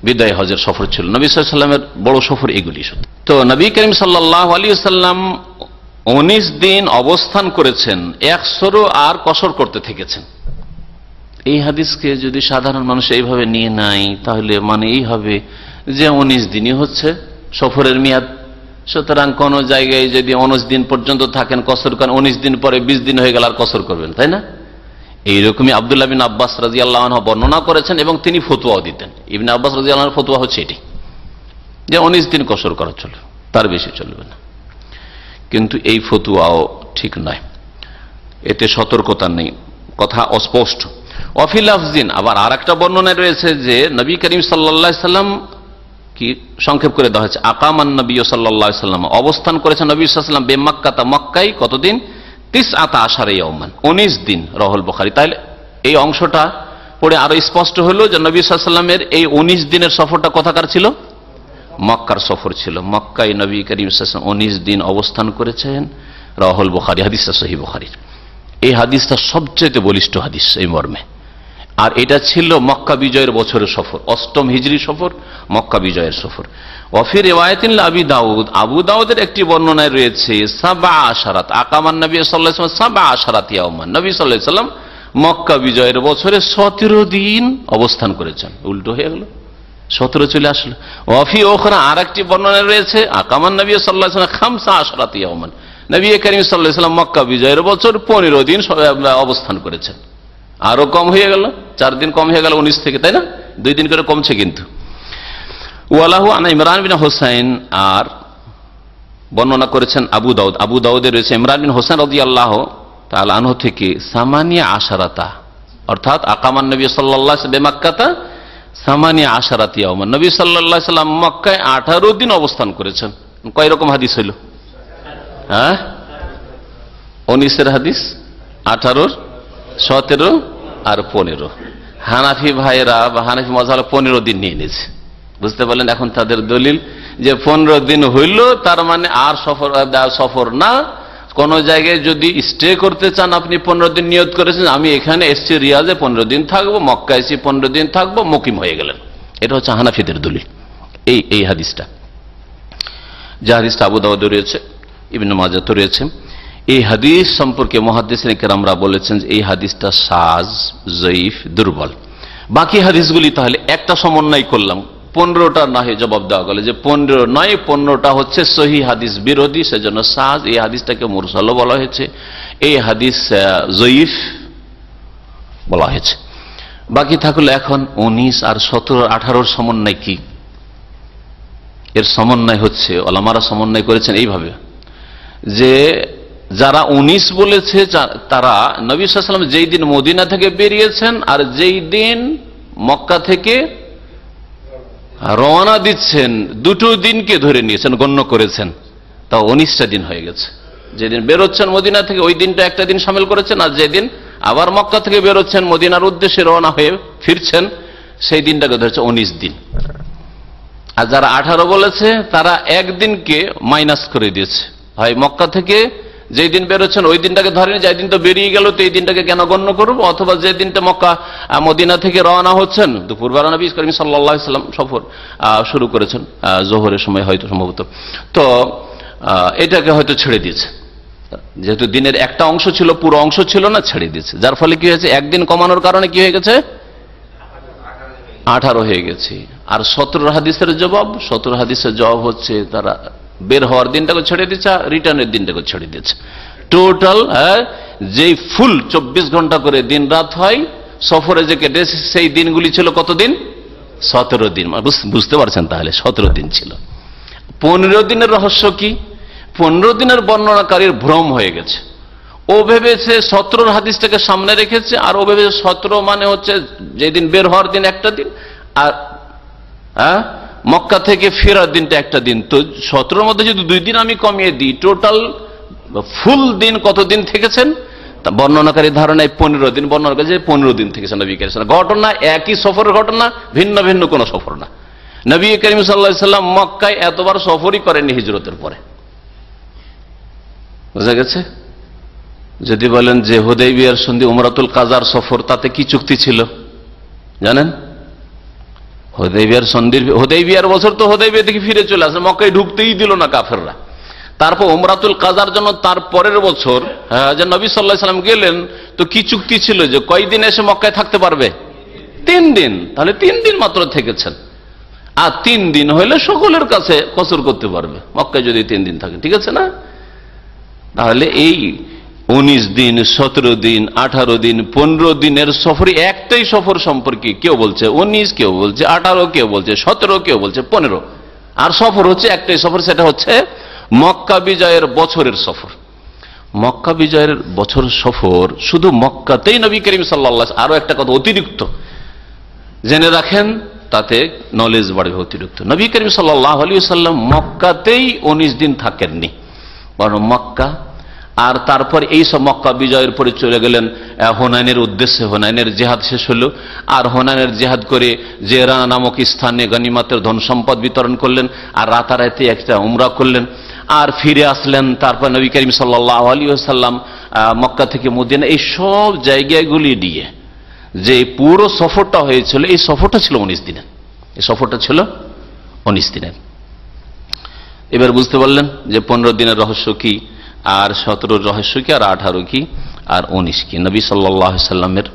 বিদায় হজের সফর ছিল। নবী সাল্লাল্লাহু আলাইহি ওয়াসাল্লামের বড় সফর এগুলি শুধু। তো নবী করিম সাল্লাল্লাহু আলাইহি ওয়াসাল্লাম 19 দিন অবস্থান করেছেন, একসরো আর কসর করতে থেকেছেন। এই হাদিসকে যদি সাধারণ মানুষ এইভাবে নিয়ে নেয় তাহলে মানে এই হবে যে 19 দিনই হচ্ছে সফরের মেয়াদ, সুতরাং কোন জায়গায় যদি 19 দিন পর্যন্ত থাকেন কসর করেন, 19 দিন পরে 20 দিন হয়ে গেল আর কসর করবেন, তাই না? এইরকমই আব্দুল্লাহ বিন আব্বাস রাদিয়াল্লাহু আনহু বর্ণনা করেছেন এবং তিনি ফতোয়াও দিতেন। ইবনে আব্বাস রাদিয়াল্লাহু আনহুর ফতোয়া হচ্ছে এটি যে 19 দিন কসর করা চলবে, তার বেশি চলবে না। কিন্তু এই ফতোয়াও ঠিক নয়, এতে সতর্কতা নেই, কথা অস্পষ্ট। ওয়াফি লাফজিন, আবার আরেকটা বর্ণনায় রয়েছে যে নবী করিম সাল্লাল্লাহু আলাইহি সাল্লাম, কি সংক্ষেপ করে দেওয়া হয়েছে, আকামান নবী সাল্লাল্লাহু আলাইহি সাল্লাম, অবস্থান করেছেন নবী সাল্লাল্লাহু আলাইহি সাল্লাম বেমাক্কাতা, মক্কায় কতদিন? 19 ইয়াওমান, 19 দিন। রাহুল বুখারী। তাহলে এই অংশটা পড়ে আরো স্পষ্ট হলো যে নবী সাল্লাল্লাহু আলাইহি সাল্লামের এই 19 দিনের সফরটা কোথাকার ছিল? মক্কার সফর ছিল। মক্কায় নবী করিম সাল্লাল্লাহু আলাইহি সাল্লাম 19 দিন অবস্থান করেছেন। রাহুল বুখারী, হাদিসটা সহিহ বুখারীর। এই হাদিসটা সবচেয়ে বলিষ্ঠ হাদিস এই মর্মে। আর এটা ছিল মক্কা বিজয়ের বছরের সফর, 8ম হিজরি সফর, মক্কা বিজয়ের সফর। ওয়াফি রিওয়ায়াতিন আবি দাউদ, আবু দাউদের একটি বর্ণনায় রয়েছে 17 আকামান নবী সাল্লাল্লাহু আলাইহি ওয়াসাল্লাম 17 ইয়াওমান, নবী সাল্লাল্লাহু আলাইহি ওয়াসাল্লাম মক্কা বিজয়ের বছরে 17 দিন অবস্থান করেছেন। উল্টো হয়ে গেল, 17 চলে আসলো। ওয়াফি ওখরা, আরেকটি বর্ণনায় রয়েছে আকামান নবী সাল্লাল্লাহু আলাইহি ওয়াসাল্লাম 15 ইয়াওমান, নবী করিম সাল্লাল্লাহু আলাইহি ওয়াসাল্লাম মক্কা বিজয়ের বছর 15 দিন অবস্থান করেছেন। আরো কম হয়ে গেল, 4 দিন কম হয়ে গেল 19 থেকে, তাই না? 2 দিন করে কমছে কিন্তু। ওয়ালাহু আন ইমরান বিন হুসাইন, আর বর্ণনা করেছেন আবু দাউদ, আবু দাউদে রয়েছে ইমরান বিন হুসাইন রাদিয়াল্লাহু তাআলা আনহু থেকে 18 অর্থাৎ আকামান নবী সাল্লাল্লাহু আলাইহি ওয়াসাল্লাম বেমাক্কাতা 18 ইয়াওমান, নবী সাল্লাল্লাহু আলাইহি ওয়াসাল্লাম মক্কায় 18 দিন অবস্থান করেছেন। কয় রকম হাদিস হইল? হ্যাঁ, 19 হাদিস, 18, 17 আর 15। হানাফি ভাইরা বা হানাফি মাযহাব 15 দিন নিয়ে নিয়েছে। বুঝতে পারলেন? এখন তাদের দলিল যে 15 দিন হইল তার মানে আর সফর না। কোন জায়গায় যদি স্টে করতে চান, আপনি 15 দিন নিয়ত করেছেন, আমি এখানে এসছি রিয়াজে 15 দিন থাকবো, মক্কা এসছি 15 দিন থাকবো, মুকিম হয়ে গেলেন। এটা হচ্ছে হানাফিদের দলিল। এই হাদিসটা, যে হাদিসটা আবু দাউদে রয়েছে, ইবনে মাজাহতে রয়েছে, এই হাদিস সম্পর্কে মুহাদ্দিসিন কেরামরা বলেছেন যে এই হাদিসটা সাজ, জয়ীফ, দুর্বল। বাকি হাদিসগুলি তাহলে একটা সমন্বয় করলাম, 15টা নয় জবাব দেওয়া গেল যে 15 নয়, 15টা হচ্ছে সহিহ হাদিস বিরোধী, সেজন্য সাজ। এই হাদিসটাকে মুরসালও বলা হয়েছে, এই হাদিস জয়ীফ বলা হয়েছে। বাকি থাকলো এখন 19 আর 17, 18 সমন্বয় কি? এর সমন্বয় হচ্ছে, ওলামারা সমন্বয় করেছেন এইভাবে যে যারা 19 বলেছে তারা নবী সাল্লাল্লাহু আলাইহি ওয়াসাল্লাম যেই দিন মদিনা থেকে বেরিয়েছেন আর যেই দিন মক্কা থেকে রওনা দিচ্ছেন, দুটো দিনকে ধরে নিয়েছেন, গণ্য করেছেন, তা 19টা দিন হয়ে গেছে। যেদিন বেরোচ্ছেন মদিনা থেকে ওই দিনটা একটা দিন শামিল করেছেন, আর যেদিন আবার মক্কা থেকে বেরোচ্ছেন মদিনার উদ্দেশ্যে রওনা হয়ে ফিরছেন সেই দিনটাকে ধরেছে 19 দিন। আর যারা 18 বলেছে তারা একদিনকে মাইনাস করে দিয়েছে, হয় মক্কা থেকে যেই দিন বেরোচ্ছেন ওই দিনটাকে ধরেন, যে দিন তো বেরিয়ে গেল তো এই দিনটাকে কেন গণ্য করব, অথবা যে দিনটা মক্কা মদিনা থেকে রওনা হচ্ছেন দুপুরবেলা নবী করিম সাল্লাল্লাহু আলাইহি ওয়াসাল্লাম সফর শুরু করেছেন জোহরের সময় হয়তো সম্ভবত, তো এটাকে হয়তো ছেড়ে দিয়েছে। যেহেতু দিনের একটা অংশ ছিল, পুরো অংশ ছিল না, ছেড়ে দিয়েছে। যার ফলে কি হয়েছে, একদিন কমানোর কারণে কি হয়ে গেছে, 18 হয়ে গেছে। আর 17 হাদিসের জবাব হচ্ছে তারা বের হওয়ার দিনটাকে ছেড়ে দিচ্ছে, রিটার্নের দিনটাকে ছেড়ে দিচ্ছে। টোটাল যেই ফুল 24 ঘন্টা করে দিন রাত হয় সফরে যে কেটে, সেই দিনগুলি ছিল কতদিন? 17 দিন। বুঝতে পারছেন? তাহলে 17 দিন ছিল। 15 দিনের রহস্য কি? 15 দিনের বর্ণনাকারীর ভ্রম হয়ে গেছে। ও ভেবেছে 17 হাদিসটাকে সামনে রেখেছে, আর ও ভেবেছে 17 মানে হচ্ছে যেদিন বের হওয়ার দিন একটা দিন, আর মক্কা থেকে ফেরার দিনটা একটা দিন। তো 17 মধ্যে যদি 2 দিন আমি কমিয়ে দিই, টোটাল ফুল দিন কতদিন থেকেছেন? তা বর্ণনাকারী ধারণায় 15 দিন বর্ণনা করেছে, 15 দিন থেকেছেন নবী করিম। ঘটনা একই সফরের ঘটনা, ভিন্ন ভিন্ন কোন সফর না। নবী করিম সাল্লাল্লাহু আলাইহি ওয়াসাল্লাম মক্কায় এতবার সফরই করেননি হিজরতের পরে। বুঝা গেছে? যদি বলেন যে হুদাইবিয়ার সন্ধি, উমরাতুল কাজার সফর, তাতে কি চুক্তি ছিল জানেন? হুদাইবিয়ার বছর তো হুদাইবিয়া থেকে ফিরে চলে আসে, মক্কায় ঢুকতেই দিল না কাফেররা। তারপর উমরাতুল কাজার জন্য তার পরের বছর যে নবী সাল্লাল্লাহু আলাইহি ওয়াসাল্লাম গেলেন, তো কি চুক্তি ছিল যে কয়দিন এসে মক্কায় থাকতে পারবে? 3 দিন। তাহলে 3 দিন মাত্র থেকেছেন। আর 3 দিন হইলে সকলের কাছে কসর করতে পারবে, মক্কায় যদি 3 দিন থাকে, ঠিক আছে না? তাহলে এই 19 দিন, 17 দিন, 18 দিন, 15 দিনের সফরে একটাই সফর সম্পর্কে কেউ বলছে 19, কেউ বলছে 18, কেউ বলছে 17, কেউ বলছে 15। আর সফর হচ্ছে একটাই সফর, সেটা হচ্ছে মক্কা বিজয়ের বছরের সফর। মক্কা বিজয়ের বছর সফর শুধু মক্কাতেই নবী করিম সাল্লাল্লাহু আলাইহি ওয়াসাল্লাম, আরো একটা কথা অতিরিক্ত জেনে রাখেন, তাতে নলেজ বাড়বে। অতিরিক্ত নবী করিম সাল্লাল্লাহু আলাইহি ওয়াসাল্লাম মক্কাতেই 19 দিন থাকেননি, বরং মক্কা আর তারপর এই সব মক্কা বিজয়ের পরে চলে গেলেন হুনাইনের উদ্দেশ্যে। হুনাইনের জেহাদ শেষ হলো, আর হুনাইনের জেহাদ করে জেরানা নামক স্থানে গনিমতের ধন সম্পদ বিতরণ করলেন, আর রাতারাতি একটা উমরা করলেন, আর ফিরে আসলেন। তারপর নবী করিম সাল্লাল্লাহু আলাইহি ওয়াসাল্লাম মক্কা থেকে মদিনা, এই সব জায়গাগুলি দিয়ে যে পুরো সফরটা হয়েছিল, এই সফরটা ছিল 19 দিনের। এই সফরটা ছিল 19 দিনের। এবার বুঝতে পারলেন যে 15 দিনের রহস্য কি, আর 17 রহস্য কি, আর 18 কি, আর 19 কি। নবী সাল্লাল্লাহু আলাইহি সাল্লামের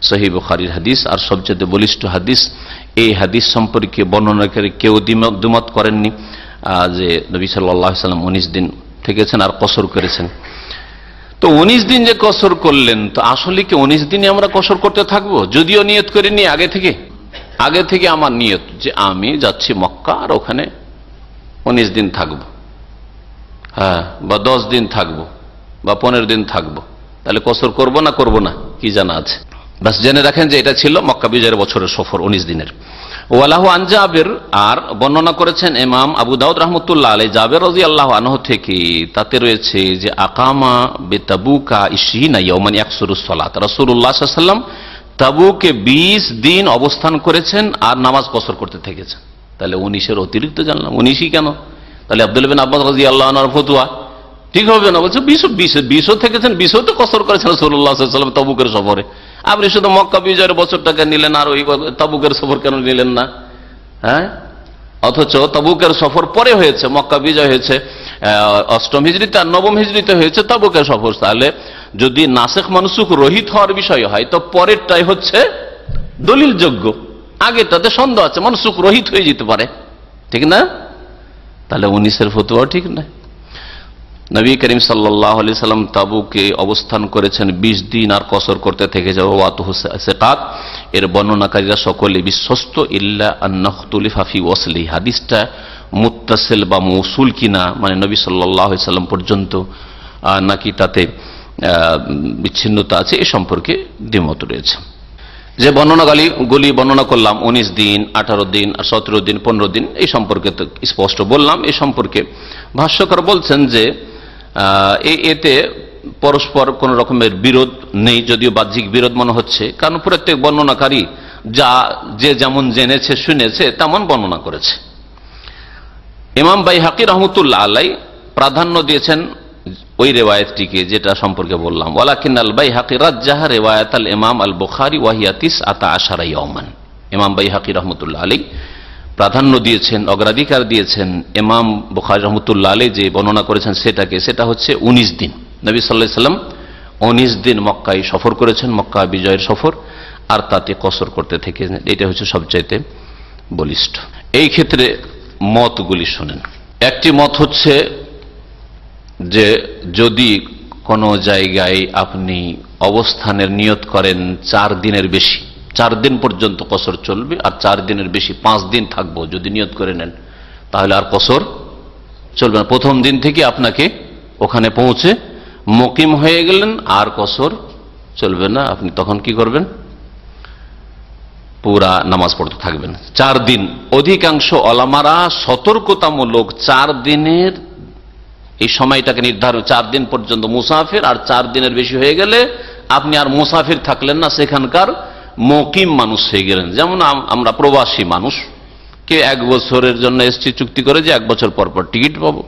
সহিহ বুখারীর হাদিস, আর সবচেয়ে বলিষ্ঠ হাদিস। এই হাদিস সম্পর্কে বর্ণনাকারী কেউ দ্বিমত করেননি যে নবী সাল্লাল্লাহু আলাইহি সাল্লাম 19 দিন থেকেছেন আর কসর করেছেন। তো 19 দিন যে কসর করলেন, তো আসলে কি 19 দিনে আমরা কসর করতে থাকবো? যদিও নিয়ত করিনি আগে থেকে আমার নিয়ত যে আমি যাচ্ছি মক্কা আর ওখানে 19 দিন থাকবো, হ্যাঁ, বা 10 দিন থাকবো, বা 15 দিন থাকবো, তাহলে কসর করবো না কি জানা আছে? বাস জেনে রাখেন যে এটা ছিল মক্কা বিজয়ের বছরের সফর 19 দিনের। ওয়ালাহু আন জাবের, আর বর্ণনা করেছেন ইমাম আবু দাউদ রাহমাতুল্লাহ আলাইহি জাবের রাদিয়াল্লাহু আনহু থেকে, তাতে রয়েছে যে আকামা বিতাবুকা 20 ইয়াওমান ইয়াকসুরুস সালাত। রাসূলুল্লাহ সাল্লাল্লাহু আলাইহি ওয়াসাল্লাম তাবুকে 20 দিন অবস্থান করেছেন আর নামাজ কসর করতে থেকেছেন। তাহলে 19-এর অতিরিক্ত জানলাম, 19ই কেন? তাহলে আব্দুল্লাহ বিন আব্বাস রাদিয়াল্লাহু আনহুর ফতোয়া ঠিক হবে না? বলছে 20 থেকেছেন, 20 তো কসর করেছেন রাসূলুল্লাহ সাল্লাল্লাহু আলাইহি ওয়াসাল্লাম তাবুকের সফরে। আপনি শুধু মক্কা বিজয়ের বছরটাকে নিলেন, আর ওই তাবুকের সফর কেন নিলেন না? হ্যাঁ, অথচ তাবুকের সফর পরে হয়েছে, মক্কা বিজয় হয়েছে 8ম হিজরিতে, আর 9ম হিজরিতে হয়েছে তাবুকের সফর। তাহলে যদি নাসেখ মানসুখ রহিত হওয়ার বিষয় হয়, তো পরেরটাই হচ্ছে দলিল যোগ্য, আগেরটাতে সন্দেহ আছে, মানসুখ রহিত হয়ে যেতে পারে, ঠিক না? তাহলে 19-এর ফতোয়া ঠিক না। নবী করিম সাল্লাল্লাহু আলাইহি সাল্লাম তাবুকে অবস্থান করেছেন 20 দিন আর কসর করতে থেকে যাওয়া ওয়াতুহু সিকাত, এর বর্ণনাকারীরা সকলে বিশ্বস্ত, ইল্লা আন্নাখতুলিফা ফি ওয়াসলি। হাদিসটা মুত্তাসিল বা মৌসুল কিনা, মানে নবী সাল্লাল্লাহু আলাইহি সাল্লাম পর্যন্ত নাকি তাতে বিচ্ছিন্নতা আছে, এ সম্পর্কে দ্বিমত রয়েছে। যে বর্ণনাগুলি বর্ণনা করলাম 19 দিন, 18 দিন, 17 দিন, 15 দিন, এই সম্পর্কে তো স্পষ্ট বললাম। এই সম্পর্কে ভাষ্যকার বলছেন যে এতে পরস্পর কোন রকমের বিরোধ নেই, যদিও বাহ্যিক বিরোধ মনে হচ্ছে, কারণ প্রত্যেক বর্ণনাকারী যে যেমন জেনেছে শুনেছে তেমন বর্ণনা করেছে। ইমাম বাইহাকি রহমতুল্লাহ আলাইহি প্রাধান্য দিয়েছেন ওই রেওয়ায়াতটিকে যেটা সম্পর্কে বললাম, ওয়ালাকিনাল বাইহাকি রাজ্জাহা রিওয়ায়াত আল ইমাম আল বুখারী ওয়া হিয়া 19 ইয়াওমান। ইমাম বাইহাকি রহমতুল্লাহ আলাইহি প্রাধান্য দিয়েছেন, অগ্রাধিকার দিয়েছেন ইমাম বুখারী রহমতুল্লাহ আলাইহি যে বর্ণনা করেছেন সেটা হচ্ছে 19 দিন। নবী সাল্লাল্লাহু আলাইহি সাল্লাম 19 দিন মক্কায় সফর করেছেন, মক্কা বিজয়ের সফর, আর তাতে কসর করতে থেকেছেন। এটা হচ্ছে সবচাইতে বলিষ্ঠ। এই ক্ষেত্রে মতগুলি শুনেন। একটি মত হচ্ছে যে যদি কোনো জায়গায় আপনি অবস্থানের নিয়ত করেন 4 দিনের বেশি, 4 দিন পর্যন্ত কসর চলবে, আর 4 দিনের বেশি 5 দিন থাকবো যদি নিয়ত করে নেন, তাহলে আর কসর চলবে না। প্রথম দিন থেকে আপনাকে ওখানে পৌঁছে মুকিম হয়ে গেলেন, আর কসর চলবে না। আপনি তখন কি করবেন? পুরা নামাজ পড়তে থাকবেন 4 দিন। অধিকাংশ ওলামারা সতর্কতামূলক 4 দিনের এই সময়টাকে নির্ধারণ, 4 দিন পর্যন্ত মুসাফির, আর 4 দিনের বেশি হয়ে গেলে আপনি আর মুসাফির থাকলেন না, সেখানকার মুকিম মানুষ হয়ে গেলেন। যেমন আমরা প্রবাসী মানুষ, কেউ 1 বছরের জন্য এসছি চুক্তি করে যে 1 বছর পর পর টিকিট পাবো,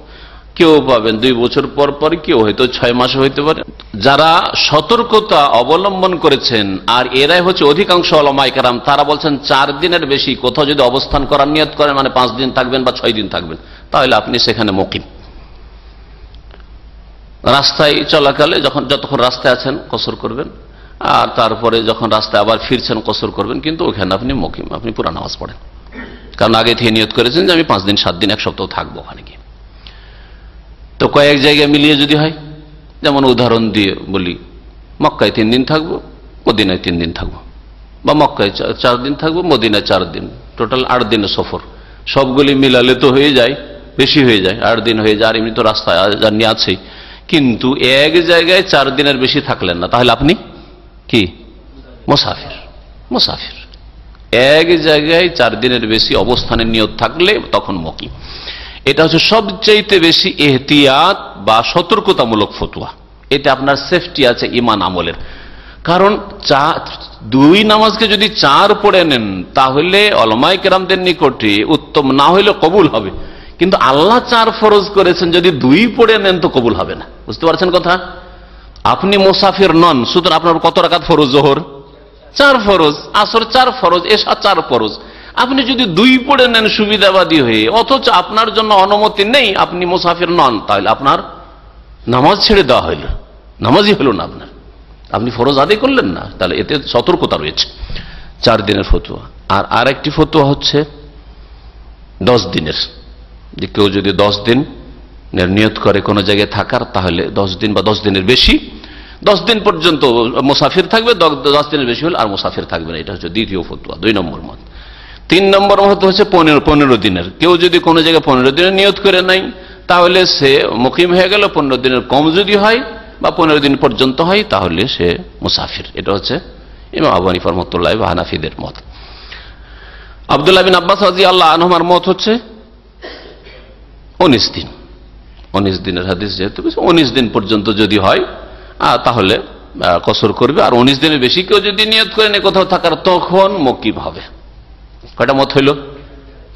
কেউ পাবেন 2 বছর পর পর, কেউ হয়তো 6 মাস হইতে পারে। যারা সতর্কতা অবলম্বন করেছেন, আর এরাই হচ্ছে অধিকাংশ উলামায়ে কেরাম, তারা বলছেন 4 দিনের বেশি কোথাও যদি অবস্থান করার নিয়ত করেন, মানে 5 দিন থাকবেন বা 6 দিন থাকবেন, তাহলে আপনি সেখানে মুকিম। রাস্তায় চলাকালে যতক্ষণ রাস্তায় আছেন কসর করবেন, আর তারপরে যখন রাস্তায় আবার ফিরছেন কসর করবেন, কিন্তু ওখানে আপনি মুকিম, আপনি পুরা নামাজ পড়েন। কারণ আগে থেকে নিয়ত করেছেন যে আমি 5 দিন 7 দিন 1 সপ্তাহ থাকবো ওখানে গিয়ে। তো কয়েক জায়গায় মিলিয়ে যদি হয়, যেমন উদাহরণ দিয়ে বলি, মক্কায় 3 দিন থাকবো, মদিনায় 3 দিন থাকবো, বা মক্কায় 4 দিন থাকবো, মদিনায় 4 দিন, টোটাল 8 দিনের সফর। সবগুলি মিলালে তো হয়ে যায়, বেশি হয়ে যায়, 8 দিন হয়ে যায়। আর এমনি তো রাস্তায় জার্নি আছেই, কিন্তু এক জায়গায় 4 দিনের বেশি থাকলেন না, তাহলে আপনি কি মুসাফির। মুসাফির এক জায়গায় 4 দিনের বেশি অবস্থানের নিয়ত থাকলে তখন মুকিম। এটা হচ্ছে সবচাইতে বেশি এহতিয়াত বা সতর্কতামূলক ফতোয়া। এতে আপনার সেফটি আছে ঈমান আমলের। কারণ 2 নামাজকে যদি 4 পড়ে নেন তাহলে উলামায়ে কেরামদের নিকটে উত্তম না হইলে কবুল হবে, কিন্তু আল্লাহ 4 ফরজ করেছেন, যদি 2 পড়ে নেন তো কবুল হবে না। বুঝতে পারছেন কথা? আপনি মুসাফির নন, সুতরাং আপনার কত রাকাত ফরজ? যোহর 4 ফরজ, আসর 4 ফরজ, এশা 4 ফরজ। আপনি যদি 2 পড়ে নেন সুবিধাবাদী হয়ে, অথচ আপনার জন্য অনুমতি নেই, আপনি মুসাফির নন, তাহলে আপনার নামাজ ছেড়ে দেওয়া হইল, নামাজই হলো না আপনার, আপনি ফরজ আদায় করলেন না। তাহলে এতে সতর্কতা রয়েছে। 4 দিনের ফতোয়া। আর আরেকটি ফতোয়া হচ্ছে 10 দিনের, যে কেউ যদি 10 দিন নিয়ত করে কোনো জায়গায় থাকার, তাহলে 10 দিন বা 10 দিনের বেশি, 10 দিন পর্যন্ত মুসাফির থাকবে, 10 দিনের বেশি হলে আর মুসাফির থাকবে না। এটা হচ্ছে দ্বিতীয় ফতোয়া, 2 নম্বর মত। 3 নম্বর মত হচ্ছে 15 দিনের। কেউ যদি কোনো জায়গায় 15 দিনের নিয়ত করে নাই, তাহলে সে মুকিম হয়ে গেল। 15 দিনের কম যদি হয় বা 15 দিন পর্যন্ত হয়, তাহলে সে মুসাফির। এটা হচ্ছে ইমাম আবু হানিফা রাহমাতুল্লাহ ওয়া হানাফিদের মত। আব্দুল্লাহ বিন আব্বাস রাদিয়াল্লাহু আনহুমার মত হচ্ছে 19 দিন। 19 দিনের হাদিস যেহেতু 19 দিন পর্যন্ত যদি হয় তাহলে কসর করবে। আর 19 দিনের বেশি কেউ যদি নিয়ত করে নেই কোথাও থাকার, তখন মুকিম হবে। কয়টা মত হইল?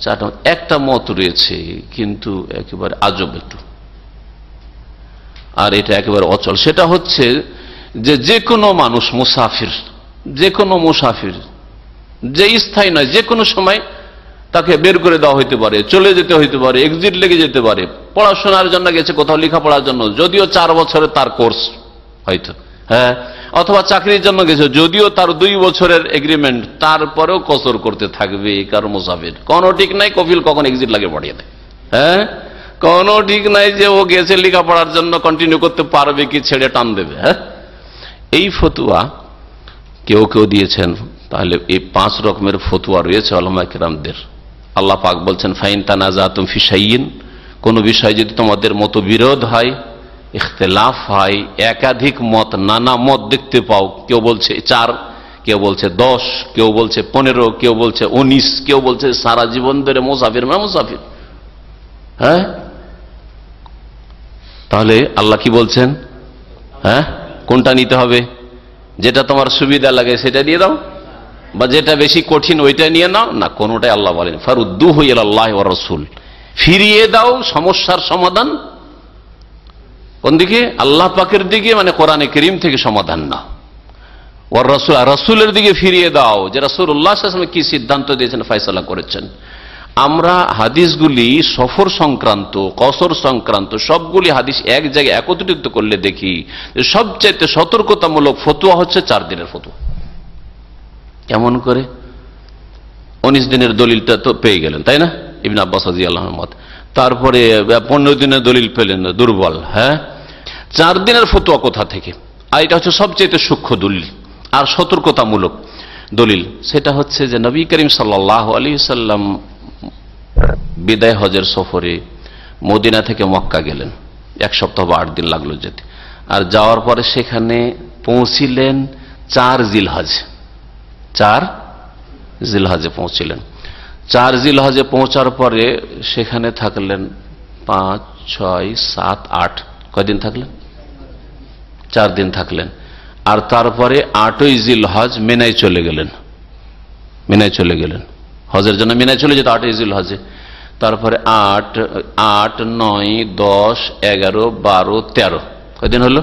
4টা। একটা মত রয়েছে কিন্তু একেবারে আজব একটু, আর এটা একেবারে অচল। সেটা হচ্ছে যে কোনো মানুষ মুসাফির, যে কোনো মুসাফির, যে স্থায়ী নয়, যে কোনো সময় তাকে বের করে দেওয়া হইতে পারে, চলে যেতে হইতে পারে, এক্সিট লেগে যেতে পারে। পড়াশোনার জন্য গেছে কোথাও, লেখাপড়ার জন্য, যদিও 4 বছরের তার কোর্স হয়তো, হ্যাঁ, অথবা চাকরির জন্য গেছে, যদিও তার 2 বছরের এগ্রিমেন্ট, তারপরেও কসর করতে থাকবে। কারণ মুসাফির কোনো ঠিক নাই, কফিল কখন এক্সিট লাগে পড়িয়ে দেয়, হ্যাঁ, কোনো ঠিক নাই যে ও গেছে লেখাপড়ার জন্য, কন্টিনিউ করতে পারবে কি ছেড়ে টান দেবে। হ্যাঁ, এই ফতুয়া কেউ কেউ দিয়েছেন। তাহলে এই 5 রকমের ফতুয়া রয়েছে উলামায়ে কেরামদের। আল্লাহ পাক বলছেন, ফাইন তানাজাতুম ফি শাইইন, কোন বিষয় যদি তোমাদের মতবিরোধ হয়, ইখতিলাফ হয়, একাধিক মত, নানা মত দেখতে পাও, কেউ বলছে 4, কেউ বলছে 10, কেউ বলছে 15, কেউ বলছে 19, কেউ বলছে সারা জীবন ধরে মুসাফির না মুসাফির। হ্যাঁ, তাহলে আল্লাহ কি বলছেন? হ্যাঁ, কোনটা নিতে হবে? যেটা তোমার সুবিধা লাগে সেটা দিয়ে দাও, বা যেটা বেশি কঠিন ওইটা নিয়ে নাও না, কোনটাই আল্লাহ বলেন ফারুদ্দুহু ইলাল্লাহি ওয়া রাসূল, ফিরিয়ে দাও সমস্যার সমাধান কোন দিকে? আল্লাহ পাকের দিকে, মানে কোরআনে কারীম থেকে সমাধান না, ওয়ার রাসূল, রাসূলের দিকে ফিরিয়ে দাও, যে রাসূলুল্লাহ সাল্লাল্লাহু আলাইহি ওয়াসাল্লাম কি সিদ্ধান্ত দিয়েছেন, ফয়সালা করেছেন। আমরা হাদিসগুলি সফর সংক্রান্ত, কসর সংক্রান্ত সবগুলি হাদিস এক জায়গায় একত্রিত করলে দেখি যে সবচাইতে সতর্কতামূলক ফতোয়া হচ্ছে 4 দিনের ফতোয়া। কেমন করে? 19 দিনের দলিলটা তো পেয়ে গেলেন, তাই না, ইবনে আব্বাস রাদিয়াল্লাহু আনহু মত। তারপরে 15 দিনের দলিল পেলেন, দুর্বল। হ্যাঁ, 4 দিনের ফতোয়া কোথা থেকে? আর এটা হচ্ছে সবচেয়ে সূক্ষ্ম দলিল আর সতর্কতামূলক দলিল। সেটা হচ্ছে যে নবী করিম সাল্লাল্লাহু আলাইহি সাল্লাম বিদায় হজের সফরে মদিনা থেকে মক্কা গেলেন, 1 সপ্তাহ বা 8 দিন লাগলো যেতে। আর যাওয়ার পরে সেখানে পৌঁছিলেন 4 জিলহজ, 4 জিলহজে পৌঁছিলেন। 4 জিলহজে পৌঁছার পরে সেখানে থাকলেন 5, 6, 7, 8, কয়দিন থাকলেন? 4 দিন থাকলেন। আর তারপরে 8ই জিলহজ মিনায় চলে গেলেন, মিনায় চলে গেলেন হজের জন্য, মিনায় চলে যেত 8ই জিলহজে। তারপরে 8, 9, 10, 11, 12, 13, কয়দিন হলো?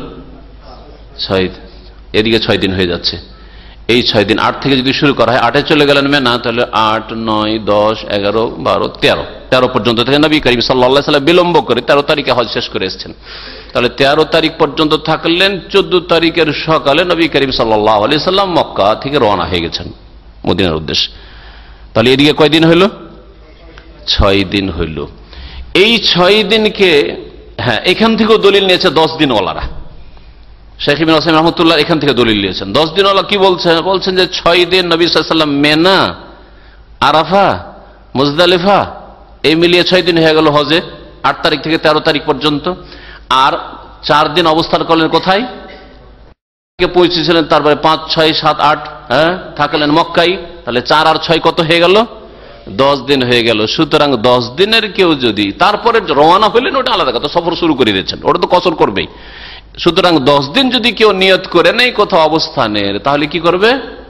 6, এদিকে 6 দিন হয়ে যাচ্ছে। এই 6 দিন, 8 থেকে যদি শুরু করা হয়, 8-এ চলে গেলেন মেনা, তাহলে 8, 9, 10, 11, 12, 13 পর্যন্ত থেকে নবী করিম সাল্লাল্লাহু আলাইহি ওয়াসাল্লাম বিলম্ব করে 13 তারিখে হজ শেষ করে এসেছেন। তাহলে 13 তারিখ পর্যন্ত থাকলেন। 14 তারিখের সকালে নবী করিম সাল্লাল্লাহু আলাইহি ওয়াসাল্লাম মক্কা থেকে রওনা হয়ে গেছেন মদিনার উদ্দেশ্যে। তাহলে এদিকে কয়দিন হলো? 6 দিন হইল। এই 6 দিনকে, হ্যাঁ, এখান থেকেও দলিল নিয়েছে 10 দিনওয়ালারা। শেখ ইবনে ওসাইমিন রহমতুল্লাহ এখান থেকে দলিল নিয়েছেন। 10 দিনওয়ালা কি বলছেন? বলছেন যে 6 দিন নবী সাল্লাল্লাহু আলাইহি ওয়াসাল্লাম মেনা, আরাফা, মুজদালিফা এই মিলিয়ে 6 দিন হয়ে গেল হজে, 8 তারিখ থেকে 13 তারিখ পর্যন্ত। আর 4 দিন অবস্থান করলেন কোথায়? পৌঁছেছিলেন, তারপরে 5, 6, 7, 8 থাকলেন মক্কায়। তাহলে 4 আর 6 কত হয়ে গেল? 10 দিন হয়ে গেল। সুতরাং 10 দিনের কেউ যদি তারপরে রওনা হইলেন, ওটা আলাদা কথা, সফর শুরু করে দিয়েছেন, ওটা তো কসর করবেই। সুতরাং 10 দিন যদি কেউ নিয়ত করে নেই কোথাও অবস্থানের, তাহলে কি করবে?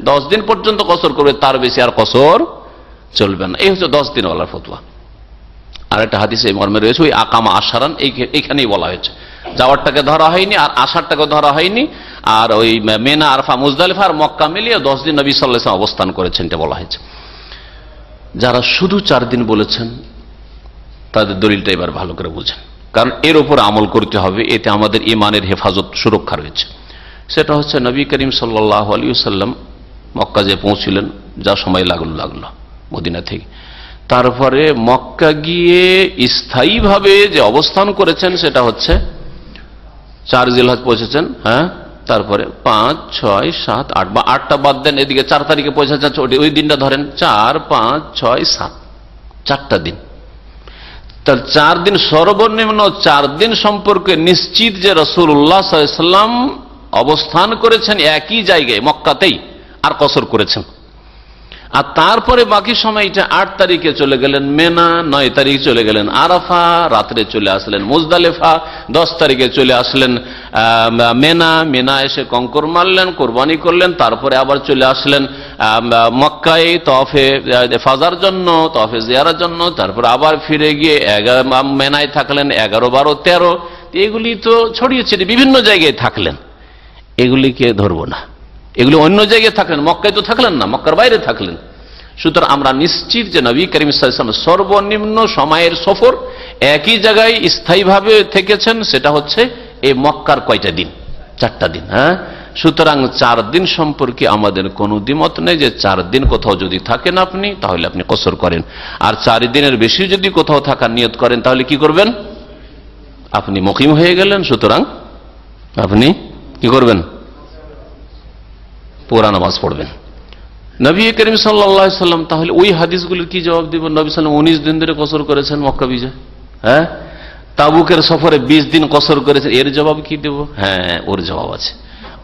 10 দিন পর্যন্ত কসর করবে, তার বেশি আর কসর চলবে না। এই হচ্ছে 10 দিনওয়ালার ফতোয়া। আর একটা হাদিসে মর্মে রয়েছে ওই আকামা আশারান, এইখানেই বলা হয়েছে, যাওয়ারটাকে ধরা হয়নি আর আসারটাকে ধরা হয়নি। আর ওই মেনা, আরফা, মুজদালিফা আর মক্কা মিলিয়ে 10 দিন নবী সাল্লাল্লাহু আলাইহি ওয়াসাল্লাম অবস্থান করেছেন, এটা বলা হয়েছে। যারা শুধু 4 দিন বলেছেন তাদের দলিলটা এবার ভালো করে বুঝেন, কারণ এর উপর আমল করতে হবে, এতে আমাদের ইমানের হেফাজত, সুরক্ষা রয়েছে। সেটা হচ্ছে নবী করিম সাল্লাল্লাহু আলাইহি ওয়াসাল্লাম মক্কা যে পৌঁছলেন, যা সময় লাগলো মদিনা থেকে, তারপরে মক্কা গিয়ে স্থায়ীভাবে যে অবস্থান করেছেন সেটা হচ্ছে 4 জিলহজ পৌঁছেছেন, হ্যাঁ, তারপরে 5, 6, 7, 8 বা 8টা বাদ দেন, এদিকে 4 তারিখে পৌঁছেছেন, ওই দিনটা ধরেন 4, 5, 6, 7, 4টা দিন। তার 4 দিন, সর্বনিম্ন 4 দিন সম্পর্কে নিশ্চিত যে রাসূলুল্লাহ সাল্লাল্লাহু আলাইহি ওয়াসাল্লাম অবস্থান করেছেন একই জায়গায় মক্কাতেই, আর কসর করেছেন। আর তারপরে বাকি সময়টা 8 তারিখে চলে গেলেন মেনা, 9 তারিখ চলে গেলেন আরাফা, রাত্রে চলে আসলেন মুজদালিফা, 10 তারিখে চলে আসলেন মেনা এসে কঙ্কর মারলেন, কোরবানি করলেন, তারপরে আবার চলে আসলেন মক্কায় তওয়াফে ফাজার জন্য, তওয়াফে জিয়ারার জন্য, তারপরে আবার ফিরে গিয়ে মেনায় থাকলেন 11, 12, 13। এগুলি তো ছড়িয়ে ছিটিয়ে বিভিন্ন জায়গায় থাকলেন, এগুলিকে ধরবো না। এগুলো অন্য জায়গায় থাকলেন, মক্কায় তো থাকলেন না, মক্কার বাইরে থাকলেন। সুতরাং আমরা নিশ্চিত যে নবী করিম সাল্লাল্লাহু আলাইহি ওয়াসাল্লাম সর্বনিম্ন সময়ের সফর একই জায়গায় স্থায়ীভাবে থেকেছেন, সেটা হচ্ছে এই মক্কার কয়টা দিন? 4টা দিন। হ্যাঁ, সুতরাং 4 দিন সম্পর্কে আমাদের কোনো দ্বিমত নেই যে 4 দিন কোথাও যদি থাকেন আপনি, তাহলে আপনি কসর করেন। আর 4 দিনের বেশি যদি কোথাও থাকার নিয়ত করেন, তাহলে কি করবেন? আপনি মুকিম হয়ে গেলেন। সুতরাং আপনি কি করবেন? পুরা নামাজ পড়বেন। নবী করিম সাল্লাল্লাহু আলাইহি ওয়াসাল্লাম তাহলে ওই হাদিসগুলোর কি জবাব দিবেন? নবী সাল্লাল্লাহু আলাইহি ওয়াসাল্লাম 19 দিন ধরে কসর করেছেন মক্কা বিজয়, হ্যাঁ, তাবুকের সফরে 20 দিন কসর করেছেন, এর জবাব কি দেব? হ্যাঁ, ওর জবাব আছে।